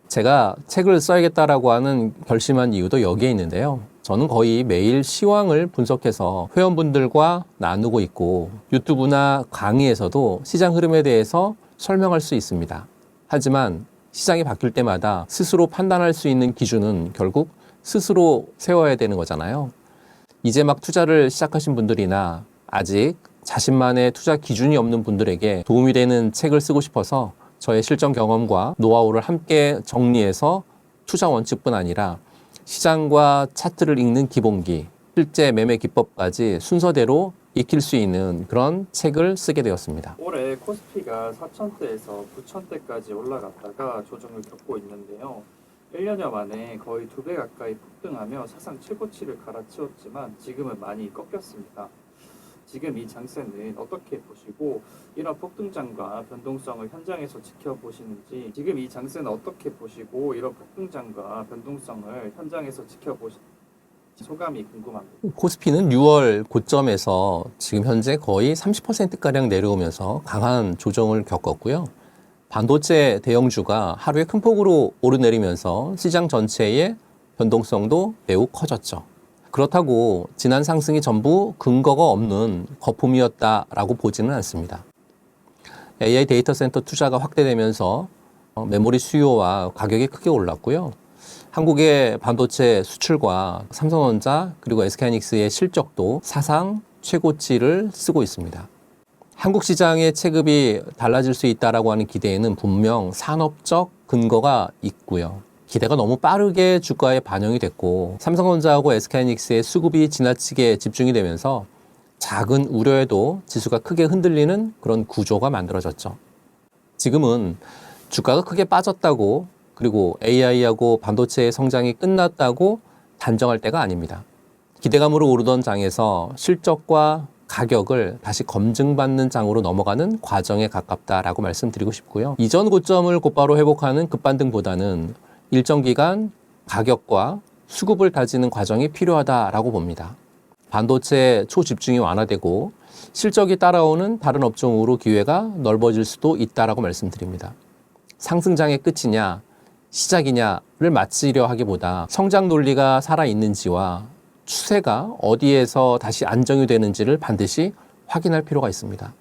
제가 책을 써야겠다라고 하는 결심한 이유도 여기에 있는데요. 저는 거의 매일 시황을 분석해서 회원분들과 나누고 있고 유튜브나 강의에서도 시장 흐름에 대해서 설명할 수 있습니다. 하지만 시장이 바뀔 때마다 스스로 판단할 수 있는 기준은 결국 스스로 세워야 되는 거잖아요. 이제 막 투자를 시작하신 분들이나 아직 자신만의 투자 기준이 없는 분들에게 도움이 되는 책을 쓰고 싶어서 저의 실전 경험과 노하우를 함께 정리해서 투자 원칙뿐 아니라 시장과 차트를 읽는 기본기, 실제 매매 기법까지 순서대로 익힐 수 있는 그런 책을 쓰게 되었습니다. 올해 코스피가 4,000대에서 9,000대까지 올라갔다가 조정을 겪고 있는데요. 1년여 만에 거의 2배 가까이 폭등하며 사상 최고치를 갈아치웠지만 지금은 많이 꺾였습니다. 지금 이 장세는 어떻게 보시고 이런 폭등장과 변동성을 현장에서 지켜보시는지, 지금 이 장세는 어떻게 보시고 이런 폭등장과 변동성을 현장에서 지켜보시는지 소감이 궁금합니다. 코스피는 6월 고점에서 지금 현재 거의 30%가량 내려오면서 강한 조정을 겪었고요. 반도체 대형주가 하루에 큰 폭으로 오르내리면서 시장 전체의 변동성도 매우 커졌죠. 그렇다고 지난 상승이 전부 근거가 없는 거품이었다라고 보지는 않습니다. AI 데이터 센터 투자가 확대되면서 메모리 수요와 가격이 크게 올랐고요. 한국의 반도체 수출과 삼성전자 그리고 SK하이닉스의 실적도 사상 최고치를 쓰고 있습니다. 한국 시장의 체급이 달라질 수 있다라고 하는 기대에는 분명 산업적 근거가 있고요. 기대가 너무 빠르게 주가에 반영이 됐고 삼성전자하고 SK하이닉스의 수급이 지나치게 집중이 되면서 작은 우려에도 지수가 크게 흔들리는 그런 구조가 만들어졌죠. 지금은 주가가 크게 빠졌다고 그리고 AI하고 반도체의 성장이 끝났다고 단정할 때가 아닙니다. 기대감으로 오르던 장에서 실적과 가격을 다시 검증받는 장으로 넘어가는 과정에 가깝다라고 말씀드리고 싶고요. 이전 고점을 곧바로 회복하는 급반등보다는 일정 기간 가격과 수급을 다지는 과정이 필요하다라고 봅니다. 반도체 초집중이 완화되고 실적이 따라오는 다른 업종으로 기회가 넓어질 수도 있다라고 말씀드립니다. 상승장의 끝이냐 시작이냐를 맞추려 하기보다 성장 논리가 살아있는지와 추세가 어디에서 다시 안정이 되는지를 반드시 확인할 필요가 있습니다.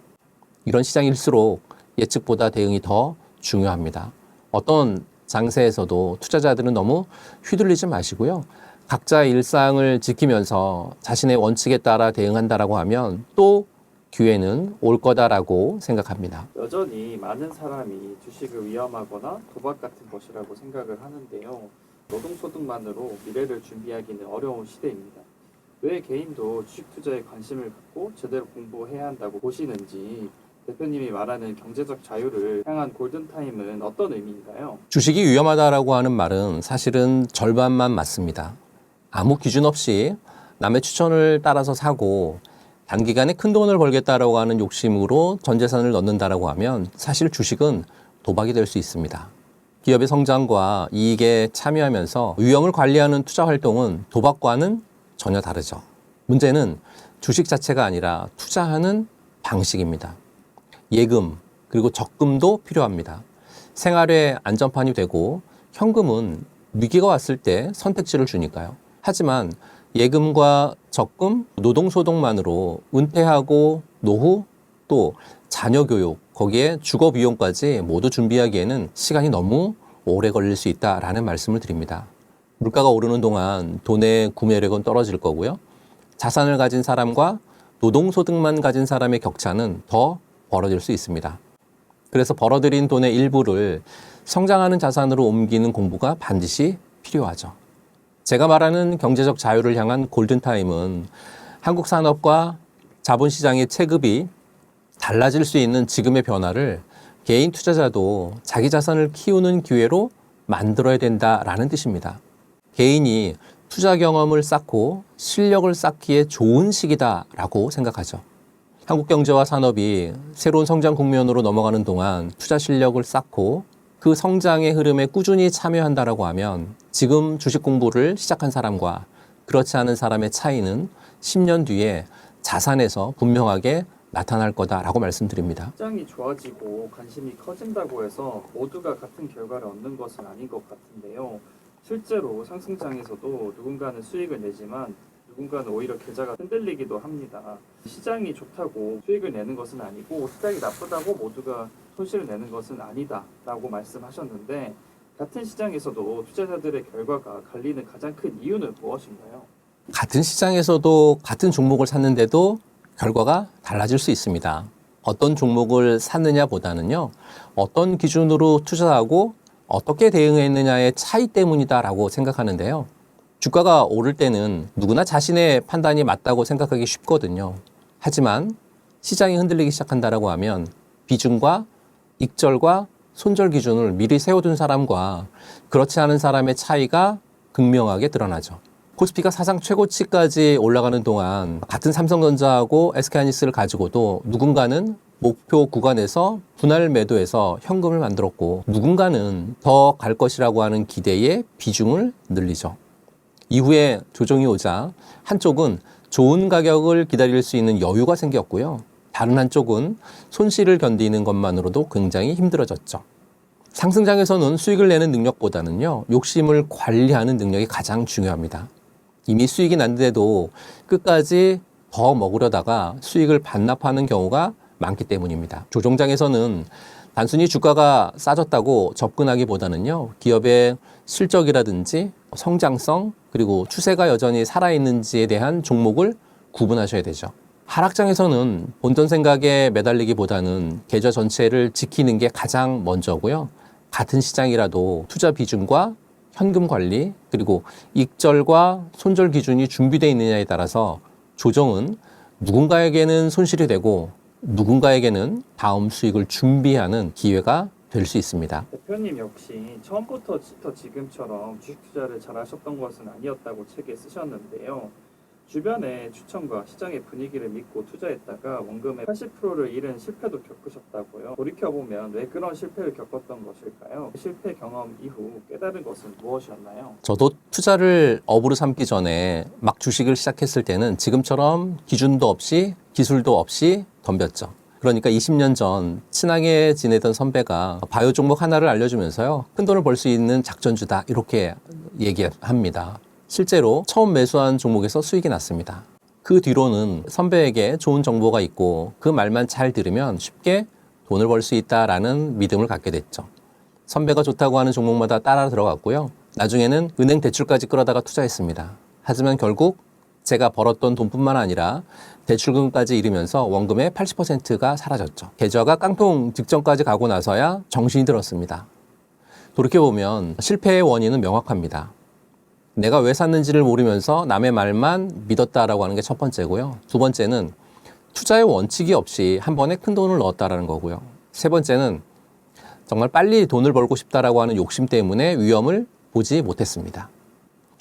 이런 시장일수록 예측보다 대응이 더 중요합니다. 어떤 장세에서도 투자자들은 너무 휘둘리지 마시고요. 각자의 일상을 지키면서 자신의 원칙에 따라 대응한다라고 하면 또 기회는 올 거다라고 생각합니다. 여전히 많은 사람이 주식을 위험하거나 도박 같은 것이라고 생각을 하는데요. 노동소득만으로 미래를 준비하기는 어려운 시대입니다. 왜 개인도 주식 투자에 관심을 갖고 제대로 공부해야 한다고 보시는지, 대표님이 말하는 경제적 자유를 향한 골든타임은 어떤 의미인가요? 주식이 위험하다라고 하는 말은 사실은 절반만 맞습니다. 아무 기준 없이 남의 추천을 따라서 사고 단기간에 큰 돈을 벌겠다라고 하는 욕심으로 전 재산을 넣는다라고 하면 사실 주식은 도박이 될 수 있습니다. 기업의 성장과 이익에 참여하면서 위험을 관리하는 투자 활동은 도박과는 전혀 다르죠. 문제는 주식 자체가 아니라 투자하는 방식입니다. 예금 그리고 적금도 필요합니다. 생활의 안전판이 되고 현금은 위기가 왔을 때 선택지를 주니까요. 하지만 예금과 적금, 노동소득만으로 은퇴하고 노후 또 자녀 교육, 거기에 주거 비용까지 모두 준비하기에는 시간이 너무 오래 걸릴 수 있다라는 말씀을 드립니다. 물가가 오르는 동안 돈의 구매력은 떨어질 거고요. 자산을 가진 사람과 노동소득만 가진 사람의 격차는 더 벌어질 수 있습니다. 그래서 벌어들인 돈의 일부를 성장하는 자산으로 옮기는 공부가 반드시 필요하죠. 제가 말하는 경제적 자유를 향한 골든타임은 한국 산업과 자본시장의 체급이 달라질 수 있는 지금의 변화를 개인 투자자도 자기 자산을 키우는 기회로 만들어야 된다라는 뜻입니다. 개인이 투자 경험을 쌓고 실력을 쌓기에 좋은 시기다라고 생각하죠. 한국 경제와 산업이 새로운 성장 국면으로 넘어가는 동안 투자 실력을 쌓고 그 성장의 흐름에 꾸준히 참여한다라고 하면 지금 주식 공부를 시작한 사람과 그렇지 않은 사람의 차이는 10년 뒤에 자산에서 분명하게 나타날 거다라고 말씀드립니다. 시장이 좋아지고 관심이 커진다고 해서 모두가 같은 결과를 얻는 것은 아닌 것 같은데요. 실제로 상승장에서도 누군가는 수익을 내지만 누군가는 오히려 계좌가 흔들리기도 합니다. 시장이 좋다고 수익을 내는 것은 아니고 시장이 나쁘다고 모두가 손실을 내는 것은 아니다 라고 말씀하셨는데 같은 시장에서도 투자자들의 결과가 갈리는 가장 큰 이유는 무엇인가요? 같은 시장에서도 같은 종목을 샀는데도 결과가 달라질 수 있습니다. 어떤 종목을 샀느냐 보다는요. 어떤 기준으로 투자하고 어떻게 대응했느냐의 차이 때문이다라고 생각하는데요. 주가가 오를 때는 누구나 자신의 판단이 맞다고 생각하기 쉽거든요. 하지만 시장이 흔들리기 시작한다라고 하면 비중과 익절과 손절 기준을 미리 세워둔 사람과 그렇지 않은 사람의 차이가 극명하게 드러나죠. 코스피가 사상 최고치까지 올라가는 동안 같은 삼성전자하고 SK하이닉스를 가지고도 누군가는 목표 구간에서 분할 매도해서 현금을 만들었고 누군가는 더 갈 것이라고 하는 기대에 비중을 늘리죠. 이후에 조정이 오자 한쪽은 좋은 가격을 기다릴 수 있는 여유가 생겼고요. 다른 한쪽은 손실을 견디는 것만으로도 굉장히 힘들어졌죠. 상승장에서는 수익을 내는 능력보다는요, 욕심을 관리하는 능력이 가장 중요합니다. 이미 수익이 났는데도 끝까지 더 먹으려다가 수익을 반납하는 경우가 많기 때문입니다. 조정장에서는 단순히 주가가 싸졌다고 접근하기보다는요, 기업의 실적이라든지 성장성 그리고 추세가 여전히 살아있는지에 대한 종목을 구분하셔야 되죠. 하락장에서는 본전 생각에 매달리기보다는 계좌 전체를 지키는 게 가장 먼저고요. 같은 시장이라도 투자 비중과 현금 관리 그리고 익절과 손절 기준이 준비되어 있느냐에 따라서 조정은 누군가에게는 손실이 되고 누군가에게는 다음 수익을 준비하는 기회가 될 수 있습니다. 대표님 역시 처음부터 지금처럼 주식 투자를 잘 하셨던 것은 아니었다고 책에 쓰셨는데요. 주변의 추천과 시장의 분위기를 믿고 투자했다가 원금의 80%를 잃은 실패도 겪으셨다고요. 돌이켜보면 왜 그런 실패를 겪었던 것일까요? 실패 경험 이후 깨달은 것은 무엇이었나요? 저도 투자를 업으로 삼기 전에 막 주식을 시작했을 때는 지금처럼 기준도 없이 기술도 없이 덤볐죠. 그러니까 20년 전 친하게 지내던 선배가 바이오 종목 하나를 알려주면서요. 큰 돈을 벌 수 있는 작전주다 이렇게 얘기합니다. 실제로 처음 매수한 종목에서 수익이 났습니다. 그 뒤로는 선배에게 좋은 정보가 있고 그 말만 잘 들으면 쉽게 돈을 벌 수 있다라는 믿음을 갖게 됐죠. 선배가 좋다고 하는 종목마다 따라 들어갔고요. 나중에는 은행 대출까지 끌어다가 투자했습니다. 하지만 결국 제가 벌었던 돈뿐만 아니라 대출금까지 잃으면서 원금의 80%가 사라졌죠. 계좌가 깡통 직전까지 가고 나서야 정신이 들었습니다. 돌이켜보면 실패의 원인은 명확합니다. 내가 왜 샀는지를 모르면서 남의 말만 믿었다라고 하는 게 첫 번째고요. 두 번째는 투자의 원칙이 없이 한 번에 큰 돈을 넣었다라는 거고요. 세 번째는 정말 빨리 돈을 벌고 싶다라고 하는 욕심 때문에 위험을 보지 못했습니다.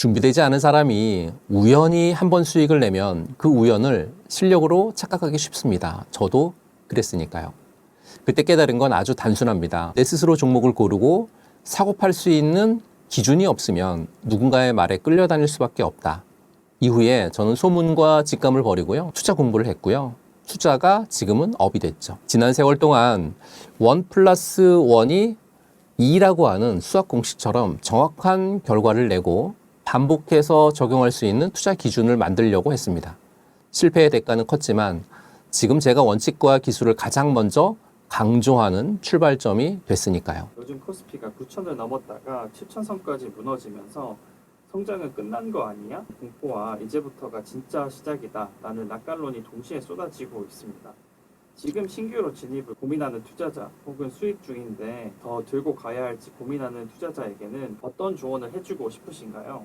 준비되지 않은 사람이 우연히 한 번 수익을 내면 그 우연을 실력으로 착각하기 쉽습니다. 저도 그랬으니까요. 그때 깨달은 건 아주 단순합니다. 내 스스로 종목을 고르고 사고 팔 수 있는 기준이 없으면 누군가의 말에 끌려다닐 수밖에 없다. 이후에 저는 소문과 직감을 버리고요. 투자 공부를 했고요. 투자가 지금은 업이 됐죠. 지난 세월 동안 1+1이 2라고 하는 수학 공식처럼 정확한 결과를 내고 반복해서 적용할 수 있는 투자 기준을 만들려고 했습니다. 실패의 대가는 컸지만 지금 제가 원칙과 기술을 가장 먼저 강조하는 출발점이 됐으니까요. 요즘 코스피가 9천을 넘었다가 7천선까지 무너지면서 성장은 끝난 거 아니야? 공포와 이제부터가 진짜 시작이다 라는 낙관론이 동시에 쏟아지고 있습니다. 지금 신규로 진입을 고민하는 투자자 혹은 수익 중인데 더 들고 가야 할지 고민하는 투자자에게는 어떤 조언을 해주고 싶으신가요?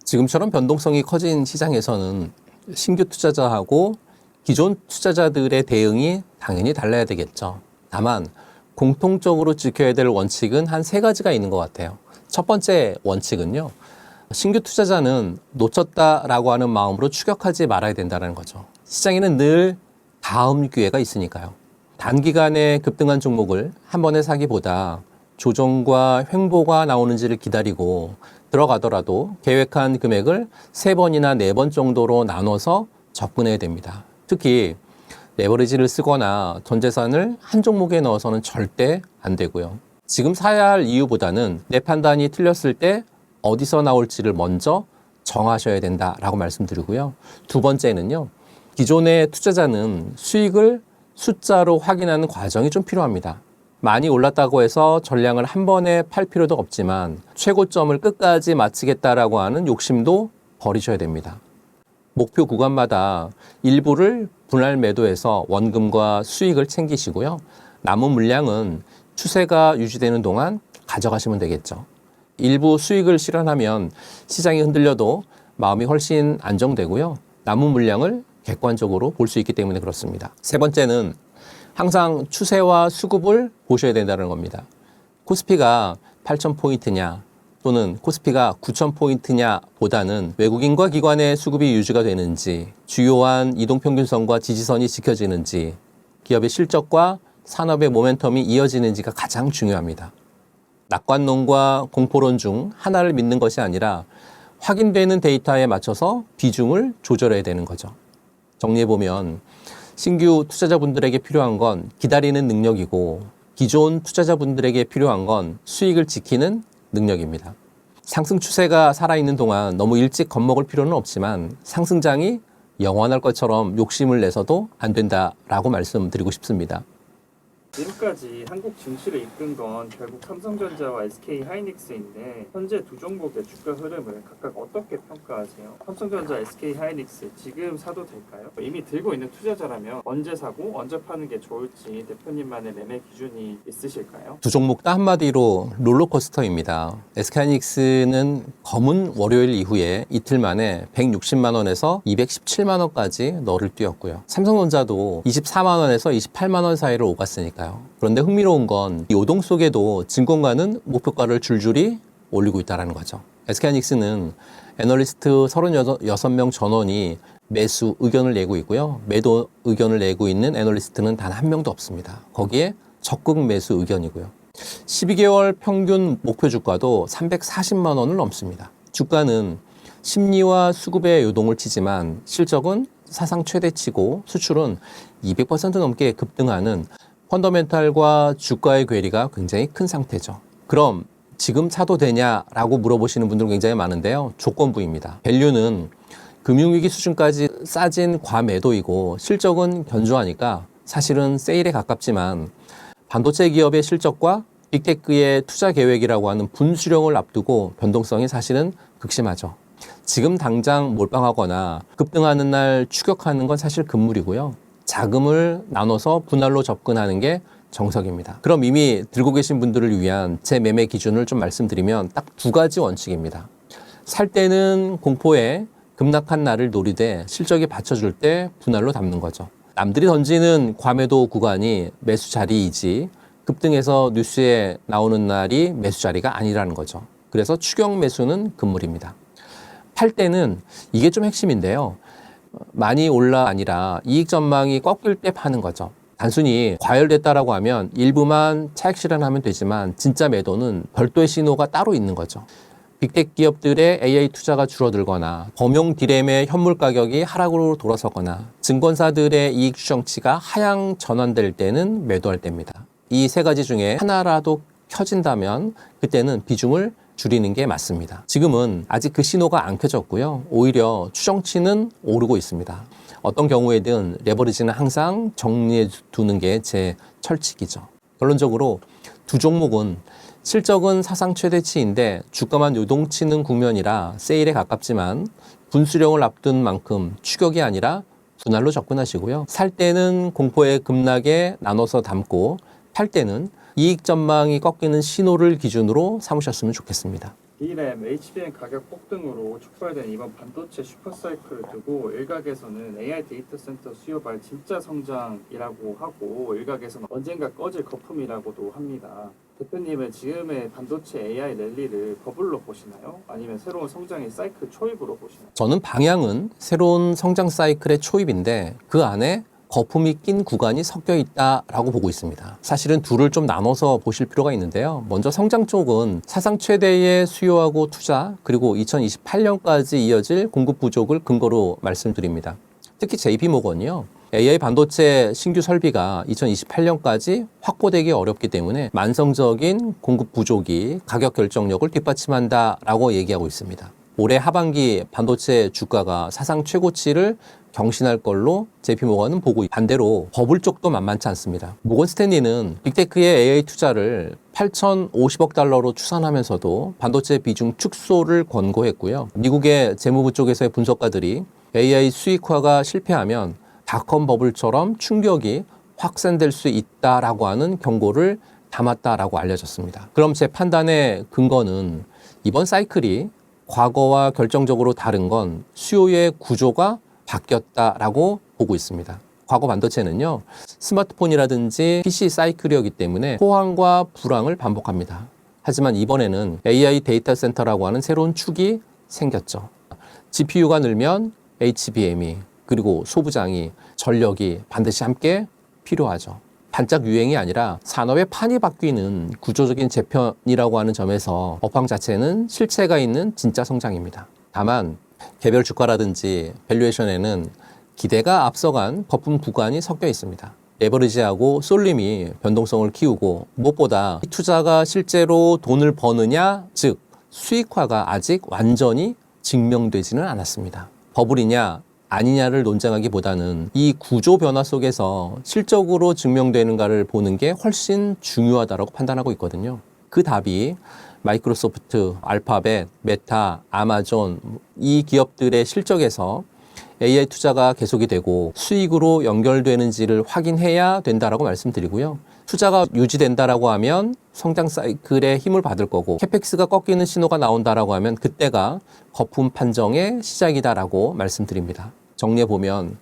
지금처럼 변동성이 커진 시장에서는 신규 투자자하고 기존 투자자들의 대응이 당연히 달라야 되겠죠. 다만 공통적으로 지켜야 될 원칙은 한 3가지가 있는 것 같아요. 첫 번째 원칙은요. 신규 투자자는 놓쳤다라고 하는 마음으로 추격하지 말아야 된다는 거죠. 시장에는 늘 다음 기회가 있으니까요. 단기간에 급등한 종목을 한 번에 사기보다 조정과 횡보가 나오는지를 기다리고 들어가더라도 계획한 금액을 3번이나 4번 정도로 나눠서 접근해야 됩니다. 특히 레버리지를 쓰거나 전 재산을 한 종목에 넣어서는 절대 안 되고요. 지금 사야 할 이유보다는 내 판단이 틀렸을 때 어디서 나올지를 먼저 정하셔야 된다라고 말씀드리고요. 두 번째는요. 기존의 투자자는 수익을 숫자로 확인하는 과정이 좀 필요합니다. 많이 올랐다고 해서 전량을 한 번에 팔 필요도 없지만 최고점을 끝까지 마치겠다라고 하는 욕심도 버리셔야 됩니다. 목표 구간마다 일부를 분할 매도해서 원금과 수익을 챙기시고요. 남은 물량은 추세가 유지되는 동안 가져가시면 되겠죠. 일부 수익을 실현하면 시장이 흔들려도 마음이 훨씬 안정되고요. 남은 물량을 객관적으로 볼 수 있기 때문에 그렇습니다. 세 번째는 항상 추세와 수급을 보셔야 된다는 겁니다. 코스피가 8,000포인트냐 또는 코스피가 9,000포인트냐 보다는 외국인과 기관의 수급이 유지가 되는지, 주요한 이동평균선과 지지선이 지켜지는지, 기업의 실적과 산업의 모멘텀이 이어지는지가 가장 중요합니다. 낙관론과 공포론 중 하나를 믿는 것이 아니라 확인되는 데이터에 맞춰서 비중을 조절해야 되는 거죠. 정리해보면 신규 투자자분들에게 필요한 건 기다리는 능력이고 기존 투자자분들에게 필요한 건 수익을 지키는 능력입니다. 상승 추세가 살아있는 동안 너무 일찍 겁먹을 필요는 없지만 상승장이 영원할 것처럼 욕심을 내서도 안 된다라고 말씀드리고 싶습니다. 지금까지 한국 증시를 이끈 건 결국 삼성전자와 SK하이닉스인데 현재 두 종목의 주가 흐름을 각각 어떻게 평가하세요? 삼성전자, SK하이닉스 지금 사도 될까요? 이미 들고 있는 투자자라면 언제 사고 언제 파는 게 좋을지 대표님만의 매매 기준이 있으실까요? 두 종목 다 한마디로 롤러코스터입니다. SK하이닉스는 검은 월요일 이후에 이틀 만에 160만 원에서 217만 원까지 너를 뛰었고요. 삼성전자도 24만 원에서 28만 원 사이를 오갔으니까 그런데 흥미로운 건 이 오동 속에도 증권가는 목표가를 줄줄이 올리고 있다는 거죠. SK하이닉스는 애널리스트 36명 전원이 매수 의견을 내고 있고요. 매도 의견을 내고 있는 애널리스트는 단 한 명도 없습니다. 거기에 적극 매수 의견이고요. 12개월 평균 목표 주가도 340만 원을 넘습니다. 주가는 심리와 수급의 요동을 치지만 실적은 사상 최대치고 수출은 200% 넘게 급등하는 펀더멘탈과 주가의 괴리가 굉장히 큰 상태죠. 그럼 지금 사도 되냐라고 물어보시는 분들 굉장히 많은데요. 조건부입니다. 밸류는 금융위기 수준까지 싸진 과매도이고 실적은 견조하니까 사실은 세일에 가깝지만 반도체 기업의 실적과 빅테크의 투자 계획이라고 하는 분수령을 앞두고 변동성이 사실은 극심하죠. 지금 당장 몰빵하거나 급등하는 날 추격하는 건 사실 금물이고요. 자금을 나눠서 분할로 접근하는 게 정석입니다. 그럼 이미 들고 계신 분들을 위한 제 매매 기준을 좀 말씀드리면 딱 2가지 원칙입니다. 살 때는 공포에 급락한 날을 노리되 실적이 받쳐줄 때 분할로 담는 거죠. 남들이 던지는 과매도 구간이 매수 자리이지 급등해서 뉴스에 나오는 날이 매수 자리가 아니라는 거죠. 그래서 추격 매수는 금물입니다. 팔 때는 이게 좀 핵심인데요. 많이 올라 아니라 이익 전망이 꺾일 때 파는 거죠. 단순히 과열됐다라고 하면 일부만 차익 실현하면 되지만 진짜 매도는 별도의 신호가 따로 있는 거죠. 빅텍 기업들의 AI 투자가 줄어들거나 범용 디램의 현물 가격이 하락으로 돌아서거나 증권사들의 이익 추정치가 하향 전환될 때는 매도할 때입니다. 이 세 가지 중에 하나라도 켜진다면 그때는 비중을 줄이는 게 맞습니다. 지금은 아직 그 신호가 안 켜졌고요. 오히려 추정치는 오르고 있습니다. 어떤 경우에든 레버리지는 항상 정리해 두는 게 제 철칙이죠. 결론적으로 두 종목은 실적은 사상 최대치인데 주가만 요동치는 국면이라 세일에 가깝지만 분수령을 앞둔 만큼 추격이 아니라 분할로 접근하시고요. 살 때는 공포의 급락에 나눠서 담고 팔 때는 이익 전망이 꺾이는 신호를 기준으로 삼으셨으면 좋겠습니다. D램, HBM 가격 폭등으로 촉발된 이번 반도체 슈퍼사이클을 두고 일각에서는 AI 데이터 센터 수요발 진짜 성장이라고 하고 일각에서는 언젠가 꺼질 거품이라고도 합니다. 대표님은 지금의 반도체 AI 랠리를 버블로 보시나요? 아니면 새로운 성장의 사이클 초입으로 보시나요? 저는 방향은 새로운 성장 사이클의 초입인데 그 안에 거품이 낀 구간이 섞여 있다라고 보고 있습니다. 사실은 둘을 좀 나눠서 보실 필요가 있는데요. 먼저 성장 쪽은 사상 최대의 수요하고 투자 그리고 2028년까지 이어질 공급 부족을 근거로 말씀드립니다. 특히 JP모건이요. AI 반도체 신규 설비가 2028년까지 확보되기 어렵기 때문에 만성적인 공급 부족이 가격 결정력을 뒷받침한다라고 얘기하고 있습니다. 올해 하반기 반도체 주가가 사상 최고치를 경신할 걸로 JP모건은 보고 반대로 버블 쪽도 만만치 않습니다. 모건 스탠리는 빅테크의 AI 투자를 8,050억 달러로 추산하면서도 반도체 비중 축소를 권고했고요. 미국의 재무부 쪽에서의 분석가들이 AI 수익화가 실패하면 닷컴 버블처럼 충격이 확산될 수 있다라고 하는 경고를 담았다라고 알려졌습니다. 그럼 제 판단의 근거는 이번 사이클이 과거와 결정적으로 다른 건 수요의 구조가 바뀌었다라고 보고 있습니다. 과거 반도체는요, 스마트폰이라든지 PC 사이클이었기 때문에 호황과 불황을 반복합니다. 하지만 이번에는 AI 데이터 센터라고 하는 새로운 축이 생겼죠. GPU가 늘면 HBM이 그리고 소부장이 전력이 반드시 함께 필요하죠. 반짝 유행이 아니라 산업의 판이 바뀌는 구조적인 재편이라고 하는 점에서 업황 자체는 실체가 있는 진짜 성장입니다. 다만 개별 주가라든지 밸류에이션에는 기대가 앞서간 거품 구간이 섞여 있습니다. 레버리지하고 쏠림이 변동성을 키우고 무엇보다 이 투자가 실제로 돈을 버느냐, 즉 수익화가 아직 완전히 증명되지는 않았습니다. 버블이냐 아니냐를 논쟁하기보다는 이 구조 변화 속에서 실적으로 증명되는가를 보는 게 훨씬 중요하다고 판단하고 있거든요. 그 답이 마이크로소프트, 알파벳, 메타, 아마존 이 기업들의 실적에서 AI 투자가 계속이 되고 수익으로 연결되는지를 확인해야 된다라고 말씀드리고요. 투자가 유지된다라고 하면 성장 사이클에 힘을 받을 거고 캐펙스가 꺾이는 신호가 나온다라고 하면 그때가 거품 판정의 시작이다라고 말씀드립니다. 정리해보면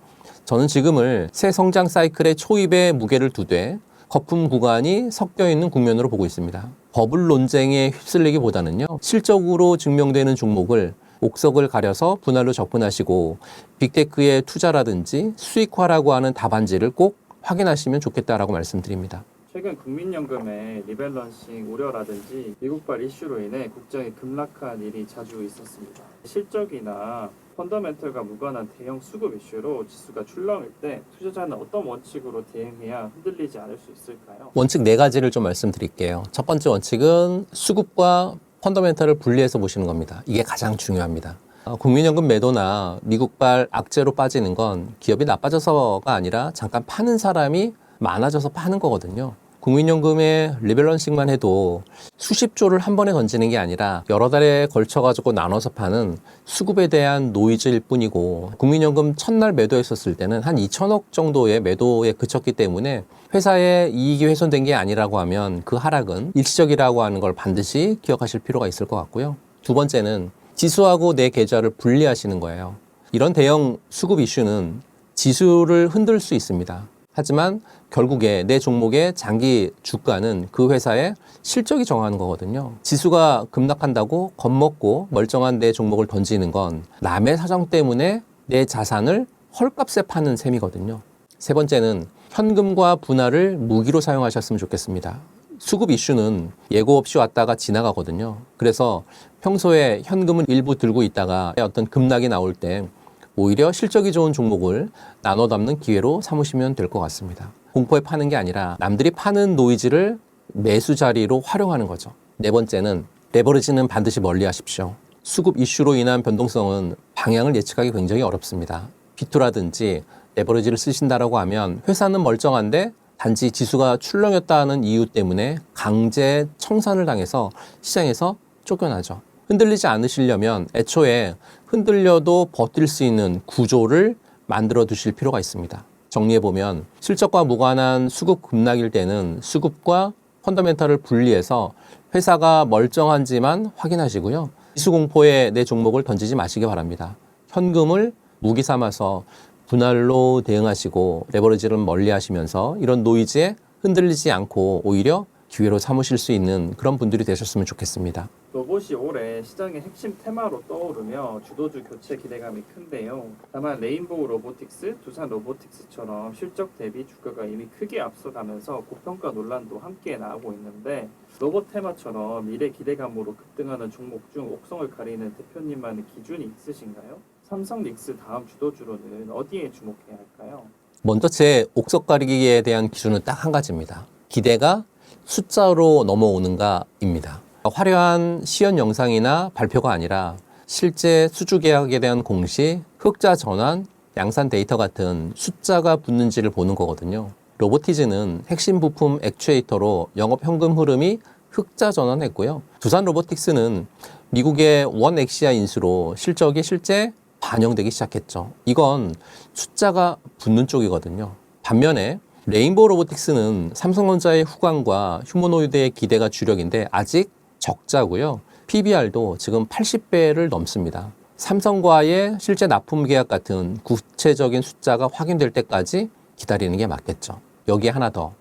저는 지금을 새 성장 사이클의 초입에 무게를 두되 거품 구간이 섞여 있는 국면으로 보고 있습니다. 버블 논쟁에 휩쓸리기보다는요. 실적으로 증명되는 종목을 옥석을 가려서 분할로 접근하시고 빅테크의 투자라든지 수익화라고 하는 답안지를 꼭 확인하시면 좋겠다라고 말씀드립니다. 최근 국민연금의 리밸런싱 우려라든지 미국발 이슈로 인해 국장이 급락한 일이 자주 있었습니다. 실적이나 펀더멘털과 무관한 대형 수급 이슈로 지수가 출렁일 때 투자자는 어떤 원칙으로 대응해야 흔들리지 않을 수 있을까요? 원칙 4가지를 좀 말씀드릴게요. 첫 번째 원칙은 수급과 펀더멘털을 분리해서 보시는 겁니다. 이게 가장 중요합니다. 국민연금 매도나 미국발 악재로 빠지는 건 기업이 나빠져서가 아니라 잠깐 파는 사람이 많아져서 파는 거거든요. 국민연금의 리밸런싱만 해도 수십 조를 한 번에 던지는 게 아니라 여러 달에 걸쳐가지고 나눠서 파는 수급에 대한 노이즈일 뿐이고 국민연금 첫날 매도했었을 때는 한 2천억 정도의 매도에 그쳤기 때문에 회사의 이익이 훼손된 게 아니라고 하면 그 하락은 일시적이라고 하는 걸 반드시 기억하실 필요가 있을 것 같고요. 두 번째는 지수하고 내 계좌를 분리하시는 거예요. 이런 대형 수급 이슈는 지수를 흔들 수 있습니다. 하지만 결국에 내 종목의 장기 주가는 그 회사의 실적이 정하는 거거든요. 지수가 급락한다고 겁먹고 멀쩡한 내 종목을 던지는 건 남의 사정 때문에 내 자산을 헐값에 파는 셈이거든요. 세 번째는 현금과 분할을 무기로 사용하셨으면 좋겠습니다. 수급 이슈는 예고 없이 왔다가 지나가거든요. 그래서 평소에 현금은 일부 들고 있다가 어떤 급락이 나올 때 오히려 실적이 좋은 종목을 나눠 담는 기회로 삼으시면 될 것 같습니다. 공포에 파는 게 아니라 남들이 파는 노이즈를 매수 자리로 활용하는 거죠. 네 번째는 레버리지는 반드시 멀리 하십시오. 수급 이슈로 인한 변동성은 방향을 예측하기 굉장히 어렵습니다. 비투라든지 레버리지를 쓰신다라고 하면 회사는 멀쩡한데 단지 지수가 출렁였다는 이유 때문에 강제 청산을 당해서 시장에서 쫓겨나죠. 흔들리지 않으시려면 애초에 흔들려도 버틸 수 있는 구조를 만들어 두실 필요가 있습니다. 정리해보면 실적과 무관한 수급 급락일 때는 수급과 펀더멘탈을 분리해서 회사가 멀쩡한지만 확인하시고요. 지수 공포에 내 종목을 던지지 마시기 바랍니다. 현금을 무기 삼아서 분할로 대응하시고 레버리지를 멀리 하시면서 이런 노이즈에 흔들리지 않고 오히려 기회로 삼으실 수 있는 그런 분들이 되셨으면 좋겠습니다. 로봇이 올해 시장의 핵심 테마로 떠오르며 주도주 교체 기대감이 큰데요. 다만 레인보우 로보틱스, 두산 로보틱스처럼 실적 대비 주가가 이미 크게 앞서가면서 고평가 논란도 함께 나오고 있는데 로봇 테마처럼 미래 기대감으로 급등하는 종목 중 옥성을 가리는 대표님만의 기준이 있으신가요? 삼성 닉스 다음 주도주로는 어디에 주목해야 할까요? 먼저 제 옥석 가리기에 대한 기준은 딱 한 가지입니다. 기대가 숫자로 넘어오는가입니다. 화려한 시연 영상이나 발표가 아니라 실제 수주 계약에 대한 공시, 흑자 전환, 양산 데이터 같은 숫자가 붙는지를 보는 거거든요. 로보티즈는 핵심 부품 액추에이터로 영업 현금 흐름이 흑자 전환했고요. 두산 로보틱스는 미국의 원 엑시아 인수로 실적이 실제 반영되기 시작했죠. 이건 숫자가 붙는 쪽이거든요. 반면에 레인보우 로보틱스는 삼성전자의 후광과 휴머노이드의 기대가 주력인데 아직 적자고요. PBR도 지금 80배를 넘습니다. 삼성과의 실제 납품 계약 같은 구체적인 숫자가 확인될 때까지 기다리는 게 맞겠죠. 여기에 하나 더.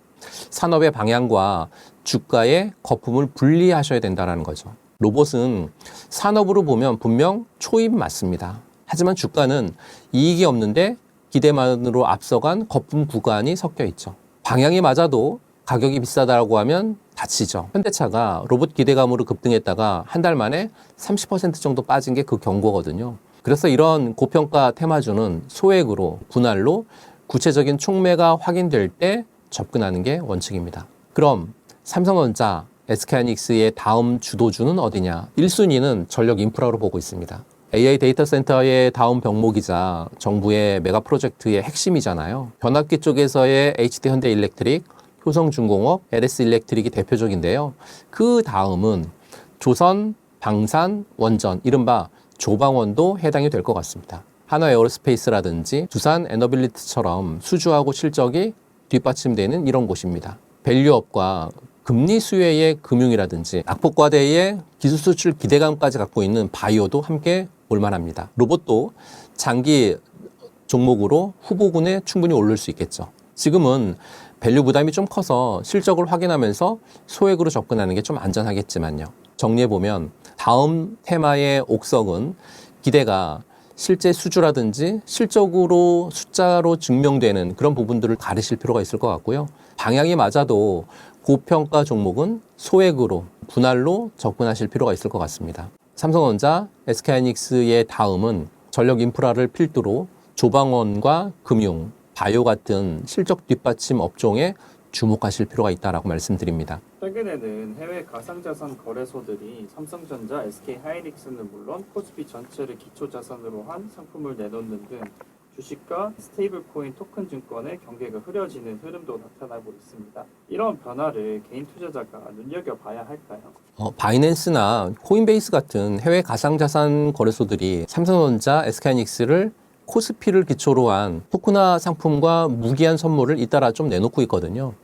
산업의 방향과 주가의 거품을 분리하셔야 된다는 거죠. 로봇은 산업으로 보면 분명 초입 맞습니다. 하지만 주가는 이익이 없는데 기대만으로 앞서간 거품 구간이 섞여 있죠. 방향이 맞아도 가격이 비싸다고 하면 다치죠. 현대차가 로봇 기대감으로 급등했다가 한 달 만에 30% 정도 빠진 게 그 경고거든요. 그래서 이런 고평가 테마주는 소액으로, 분할로 구체적인 촉매가 확인될 때 접근하는 게 원칙입니다. 그럼 삼성전자, SK하이닉스의 다음 주도주는 어디냐? 1순위는 전력 인프라로 보고 있습니다. AI 데이터 센터의 다음 병목이자 정부의 메가 프로젝트의 핵심이잖아요. 변압기 쪽에서의 HD 현대일렉트릭, 효성중공업, LS 일렉트릭이 대표적인데요. 그 다음은 조선, 방산, 원전, 이른바 조방원도 해당이 될 것 같습니다. 한화 에어로스페이스라든지 두산 에너빌리티처럼 수주하고 실적이 뒷받침되는 이런 곳입니다. 밸류업과 금리 수혜의 금융이라든지 낙폭과대의 기술 수출 기대감까지 갖고 있는 바이오도 함께 올만합니다. 로봇도 장기 종목으로 후보군에 충분히 오를 수 있겠죠. 지금은 밸류 부담이 좀 커서 실적을 확인하면서 소액으로 접근하는 게 좀 안전하겠지만요. 정리해보면 다음 테마의 옥석은 기대가 실제 수주라든지 실적으로 숫자로 증명되는 그런 부분들을 가르실 필요가 있을 것 같고요. 방향이 맞아도 고평가 종목은 소액으로, 분할로 접근하실 필요가 있을 것 같습니다. 삼성전자, SK하이닉스의 다음은 전력 인프라를 필두로 조방원과 금융, 바이오 같은 실적 뒷받침 업종에 주목하실 필요가 있다라고 말씀드립니다. 최근에는 해외 가상자산 거래소들이 삼성전자, SK하이닉스는 물론 코스피 전체를 기초자산으로 한 상품을 내놓는 등 주식과 스테이블코인 토큰 증권의 경계가 흐려지는 흐름도 나타나고 있습니다. 이런 변화를 개인 투자자가 눈여겨봐야 할까요? 바이낸스나 코인베이스 같은 해외 가상자산 거래소들이 삼성전자, SK하이닉스를 코스피를 기초로 한 토큰화 상품과 무기한 선물을 잇따라 좀 내놓고 있거든요.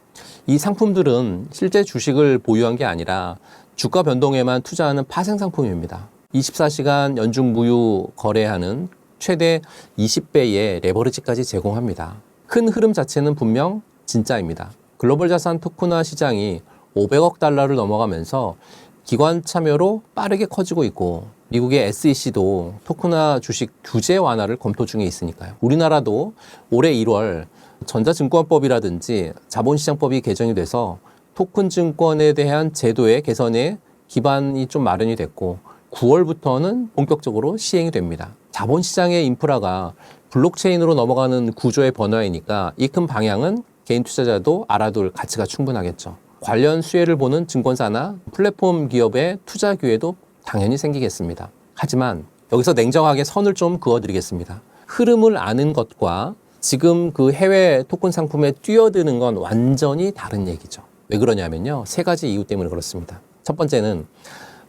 이 상품들은 실제 주식을 보유한 게 아니라 주가 변동에만 투자하는 파생 상품입니다. 24시간 연중 무휴 거래하는 최대 20배의 레버리지까지 제공합니다. 큰 흐름 자체는 분명 진짜입니다. 글로벌 자산 토큰화 시장이 500억 달러를 넘어가면서 기관 참여로 빠르게 커지고 있고 미국의 SEC도 토큰화 주식 규제 완화를 검토 중에 있으니까요. 우리나라도 올해 1월 전자증권법이라든지 자본시장법이 개정이 돼서 토큰 증권에 대한 제도의 개선에 기반이 좀 마련이 됐고 9월부터는 본격적으로 시행이 됩니다. 자본시장의 인프라가 블록체인으로 넘어가는 구조의 변화이니까 이 큰 방향은 개인 투자자도 알아둘 가치가 충분하겠죠. 관련 수혜를 보는 증권사나 플랫폼 기업의 투자 기회도 당연히 생기겠습니다. 하지만 여기서 냉정하게 선을 좀 그어드리겠습니다. 흐름을 아는 것과 지금 그 해외 토큰 상품에 뛰어드는 건 완전히 다른 얘기죠. 왜 그러냐면요. 세 가지 이유 때문에 그렇습니다. 첫 번째는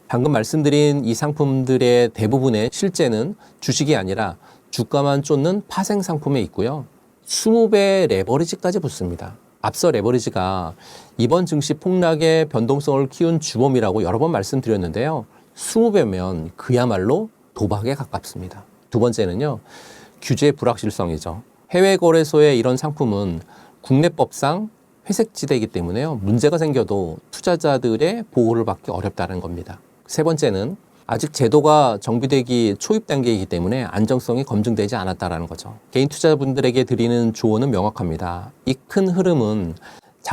방금 말씀드린 이 상품들의 대부분의 실제는 주식이 아니라 주가만 쫓는 파생 상품에 있고요. 20배 레버리지까지 붙습니다. 앞서 레버리지가 이번 증시 폭락의 변동성을 키운 주범이라고 여러 번 말씀드렸는데요. 20배면 그야말로 도박에 가깝습니다. 두 번째는요. 규제 불확실성이죠. 해외 거래소의 이런 상품은 국내법상 회색지대이기 때문에요. 문제가 생겨도 투자자들의 보호를 받기 어렵다는 겁니다. 세 번째는 아직 제도가 정비되기 초입 단계이기 때문에 안정성이 검증되지 않았다는 거죠. 개인 투자자분들에게 드리는 조언은 명확합니다. 이 큰 흐름은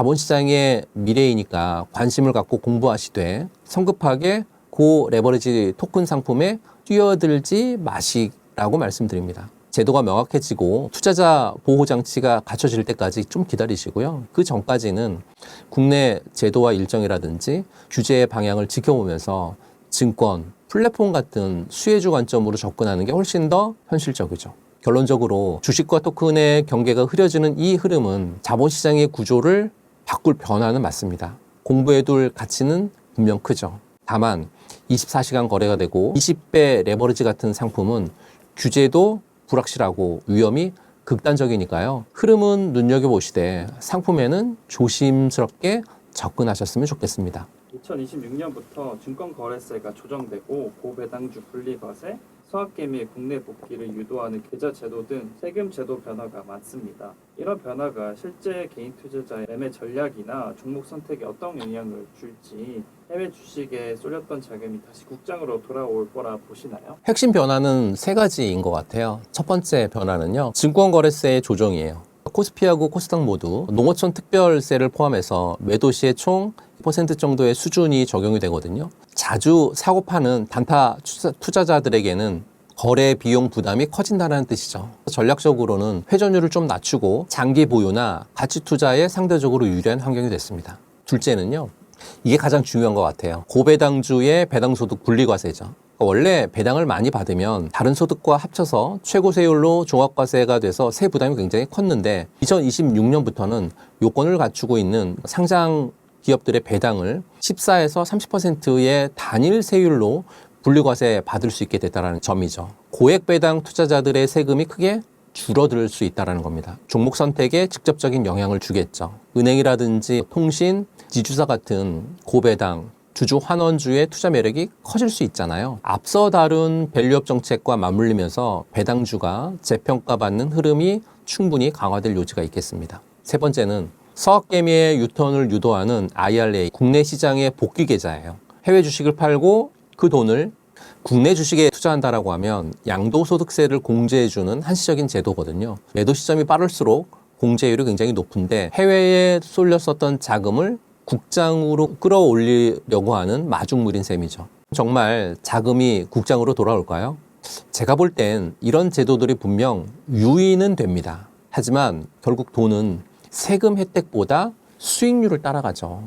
자본시장의 미래이니까 관심을 갖고 공부하시되 성급하게 고 레버리지 토큰 상품에 뛰어들지 마시라고 말씀드립니다. 제도가 명확해지고 투자자 보호 장치가 갖춰질 때까지 좀 기다리시고요. 그 전까지는 국내 제도와 일정이라든지 규제의 방향을 지켜보면서 증권, 플랫폼 같은 수혜주 관점으로 접근하는 게 훨씬 더 현실적이죠. 결론적으로 주식과 토큰의 경계가 흐려지는 이 흐름은 자본시장의 구조를 바꿀 변화는 맞습니다. 공부해둘 가치는 분명 크죠. 다만 24시간 거래가 되고 20배 레버리지 같은 상품은 규제도 불확실하고 위험이 극단적이니까요. 흐름은 눈여겨보시되 상품에는 조심스럽게 접근하셨으면 좋겠습니다. 2026년부터 증권거래세가 조정되고 고배당주 분리과세, 서학개미의 국내 복귀를 유도하는 계좌 제도 등 세금 제도 변화가 많습니다. 이런 변화가 실제 개인 투자자의 매매 전략이나 종목 선택에 어떤 영향을 줄지 해외 주식에 쏠렸던 자금이 다시 국장으로 돌아올 거라 보시나요? 핵심 변화는 세 가지인 것 같아요. 첫 번째 변화는요. 증권거래세의 조정이에요. 코스피하고 코스닥 모두 농어촌 특별세를 포함해서 매도 시에 총 10% 정도의 수준이 적용이 되거든요. 자주 사고 파는 단타 투자자들에게는 거래 비용 부담이 커진다는 뜻이죠. 전략적으로는 회전율을 좀 낮추고 장기 보유나 가치 투자에 상대적으로 유리한 환경이 됐습니다. 둘째는요. 이게 가장 중요한 것 같아요. 고배당주의 배당소득 분리과세죠. 원래 배당을 많이 받으면 다른 소득과 합쳐서 최고 세율로 종합과세가 돼서 세 부담이 굉장히 컸는데 2026년부터는 요건을 갖추고 있는 상장 기업들의 배당을 14에서 30%의 단일 세율로 분리과세 받을 수 있게 됐다는 점이죠. 고액 배당 투자자들의 세금이 크게 줄어들 수 있다는 겁니다. 종목 선택에 직접적인 영향을 주겠죠. 은행이라든지 통신, 지주사 같은 고배당, 주주 환원주의 투자 매력이 커질 수 있잖아요. 앞서 다룬 밸류업 정책과 맞물리면서 배당주가 재평가받는 흐름이 충분히 강화될 요지가 있겠습니다. 세 번째는 서학개미의 유턴을 유도하는 IRA, 국내 시장의 복귀 계좌예요. 해외 주식을 팔고 그 돈을 국내 주식에 투자한다라고 하면 양도소득세를 공제해주는 한시적인 제도거든요. 매도 시점이 빠를수록 공제율이 굉장히 높은데 해외에 쏠렸었던 자금을 국장으로 끌어올리려고 하는 마중물인 셈이죠. 정말 자금이 국장으로 돌아올까요? 제가 볼 땐 이런 제도들이 분명 유의는 됩니다. 하지만 결국 돈은 세금 혜택보다 수익률을 따라가죠.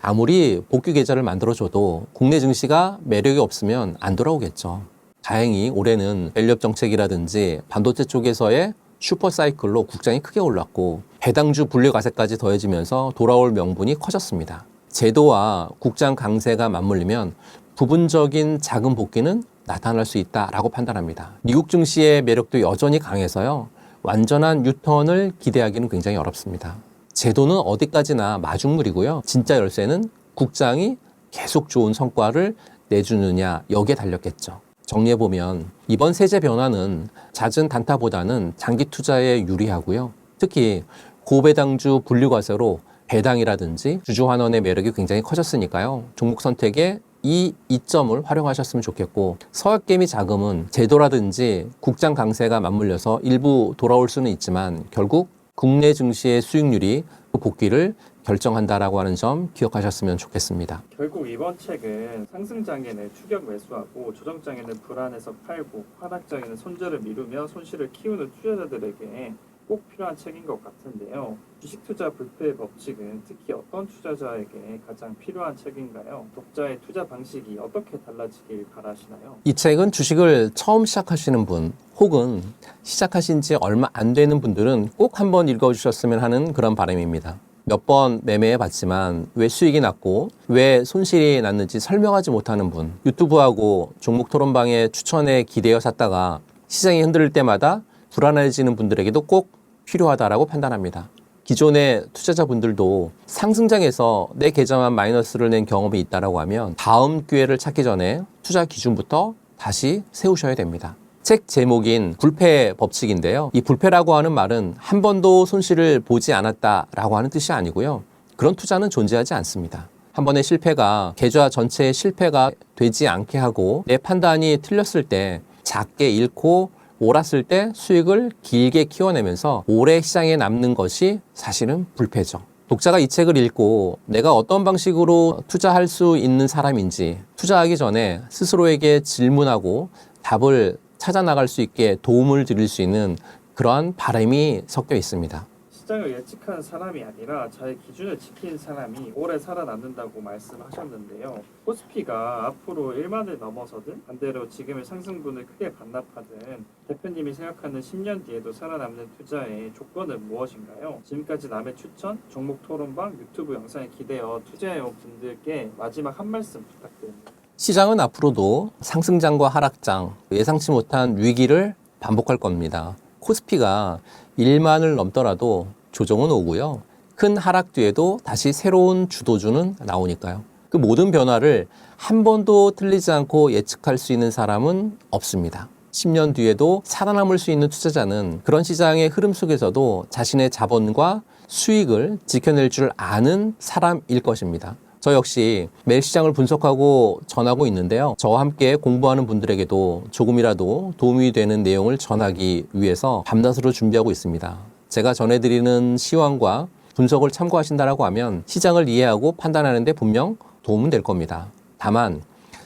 아무리 복귀 계좌를 만들어줘도 국내 증시가 매력이 없으면 안 돌아오겠죠. 다행히 올해는 밸류업 정책이라든지 반도체 쪽에서의 슈퍼사이클로 국장이 크게 올랐고 배당주 분리과세까지 더해지면서 돌아올 명분이 커졌습니다. 제도와 국장 강세가 맞물리면 부분적인 자금 복귀는 나타날 수 있다라고 판단합니다. 미국 증시의 매력도 여전히 강해서요. 완전한 유턴을 기대하기는 굉장히 어렵습니다. 제도는 어디까지나 마중물이고요. 진짜 열쇠는 국장이 계속 좋은 성과를 내주느냐 여기에 달렸겠죠. 정리해보면 이번 세제 변화는 잦은 단타보다는 장기 투자에 유리하고요. 특히 고배당주 분류과세로 배당이라든지 주주환원의 매력이 굉장히 커졌으니까요. 종목 선택에 이 이점을 활용하셨으면 좋겠고, 서학개미 자금은 제도라든지 국장 강세가 맞물려서 일부 돌아올 수는 있지만 결국 국내 증시의 수익률이 그 복귀를 결정한다라고 하는 점 기억하셨으면 좋겠습니다. 결국 이번 책은 상승장에는 추격 매수하고 조정장에는 불안해서 팔고 하락장에는 손절을 미루며 손실을 키우는 투자자들에게 꼭 필요한 책인 것 같은데요. 주식 투자 불패의 법칙은 특히 어떤 투자자에게 가장 필요한 책인가요? 독자의 투자 방식이 어떻게 달라지길 바라시나요? 이 책은 주식을 처음 시작하시는 분 혹은 시작하신 지 얼마 안 되는 분들은 꼭 한번 읽어주셨으면 하는 그런 바람입니다. 몇 번 매매해 봤지만 왜 수익이 났고 왜 손실이 났는지 설명하지 못하는 분, 유튜브하고 종목 토론방의 추천에 기대어 샀다가 시장이 흔들릴 때마다 불안해지는 분들에게도 꼭 필요하다라고 판단합니다. 기존의 투자자분들도 상승장에서 내 계좌만 마이너스를 낸 경험이 있다라고 하면 다음 기회를 찾기 전에 투자 기준부터 다시 세우셔야 됩니다. 책 제목인 불패 법칙인데요. 이 불패라고 하는 말은 한 번도 손실을 보지 않았다라고 하는 뜻이 아니고요. 그런 투자는 존재하지 않습니다. 한 번의 실패가 계좌 전체의 실패가 되지 않게 하고 내 판단이 틀렸을 때 작게 잃고 옳았을 때 수익을 길게 키워내면서 오래 시장에 남는 것이 사실은 불패죠. 독자가 이 책을 읽고 내가 어떤 방식으로 투자할 수 있는 사람인지 투자하기 전에 스스로에게 질문하고 답을 찾아 나갈 수 있게 도움을 드릴 수 있는 그러한 바람이 섞여 있습니다. 시장을 예측하는 사람이 아니라 자기 기준을 지키는 사람이 오래 살아남는다고 말씀하셨는데요. 코스피가 앞으로 1만을 넘어서든 반대로 지금의 상승분을 크게 반납하든 대표님이 생각하는 10년 뒤에도 살아남는 투자의 조건은 무엇인가요? 지금까지 남의 추천, 종목 토론방, 유튜브 영상에 기대어 투자해온 분들께 마지막 한 말씀 부탁드립니다. 시장은 앞으로도 상승장과 하락장, 예상치 못한 위기를 반복할 겁니다. 코스피가 1만을 넘더라도 조정은 오고요. 큰 하락 뒤에도 다시 새로운 주도주는 나오니까요. 그 모든 변화를 한 번도 틀리지 않고 예측할 수 있는 사람은 없습니다. 10년 뒤에도 살아남을 수 있는 투자자는 그런 시장의 흐름 속에서도 자신의 자본과 수익을 지켜낼 줄 아는 사람일 것입니다. 저 역시 매일 시장을 분석하고 전하고 있는데요. 저와 함께 공부하는 분들에게도 조금이라도 도움이 되는 내용을 전하기 위해서 밤낮으로 준비하고 있습니다. 제가 전해드리는 시황과 분석을 참고하신다라고 하면 시장을 이해하고 판단하는 데 분명 도움은 될 겁니다. 다만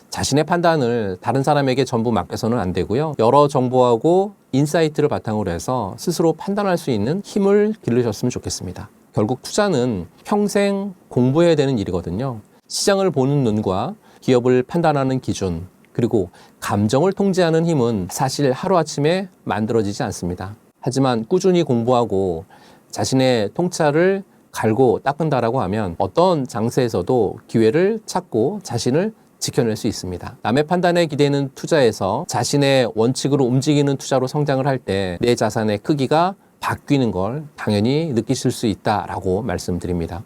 자신의 판단을 다른 사람에게 전부 맡겨서는 안 되고요. 여러 정보하고 인사이트를 바탕으로 해서 스스로 판단할 수 있는 힘을 기르셨으면 좋겠습니다. 결국 투자는 평생 공부해야 되는 일이거든요. 시장을 보는 눈과 기업을 판단하는 기준, 그리고 감정을 통제하는 힘은 사실 하루아침에 만들어지지 않습니다. 하지만 꾸준히 공부하고 자신의 통찰을 갈고 닦은다라고 하면 어떤 장세에서도 기회를 찾고 자신을 지켜낼 수 있습니다. 남의 판단에 기대는 투자에서 자신의 원칙으로 움직이는 투자로 성장을 할 때 내 자산의 크기가 바뀌는 걸 당연히 느끼실 수 있다라고 말씀드립니다.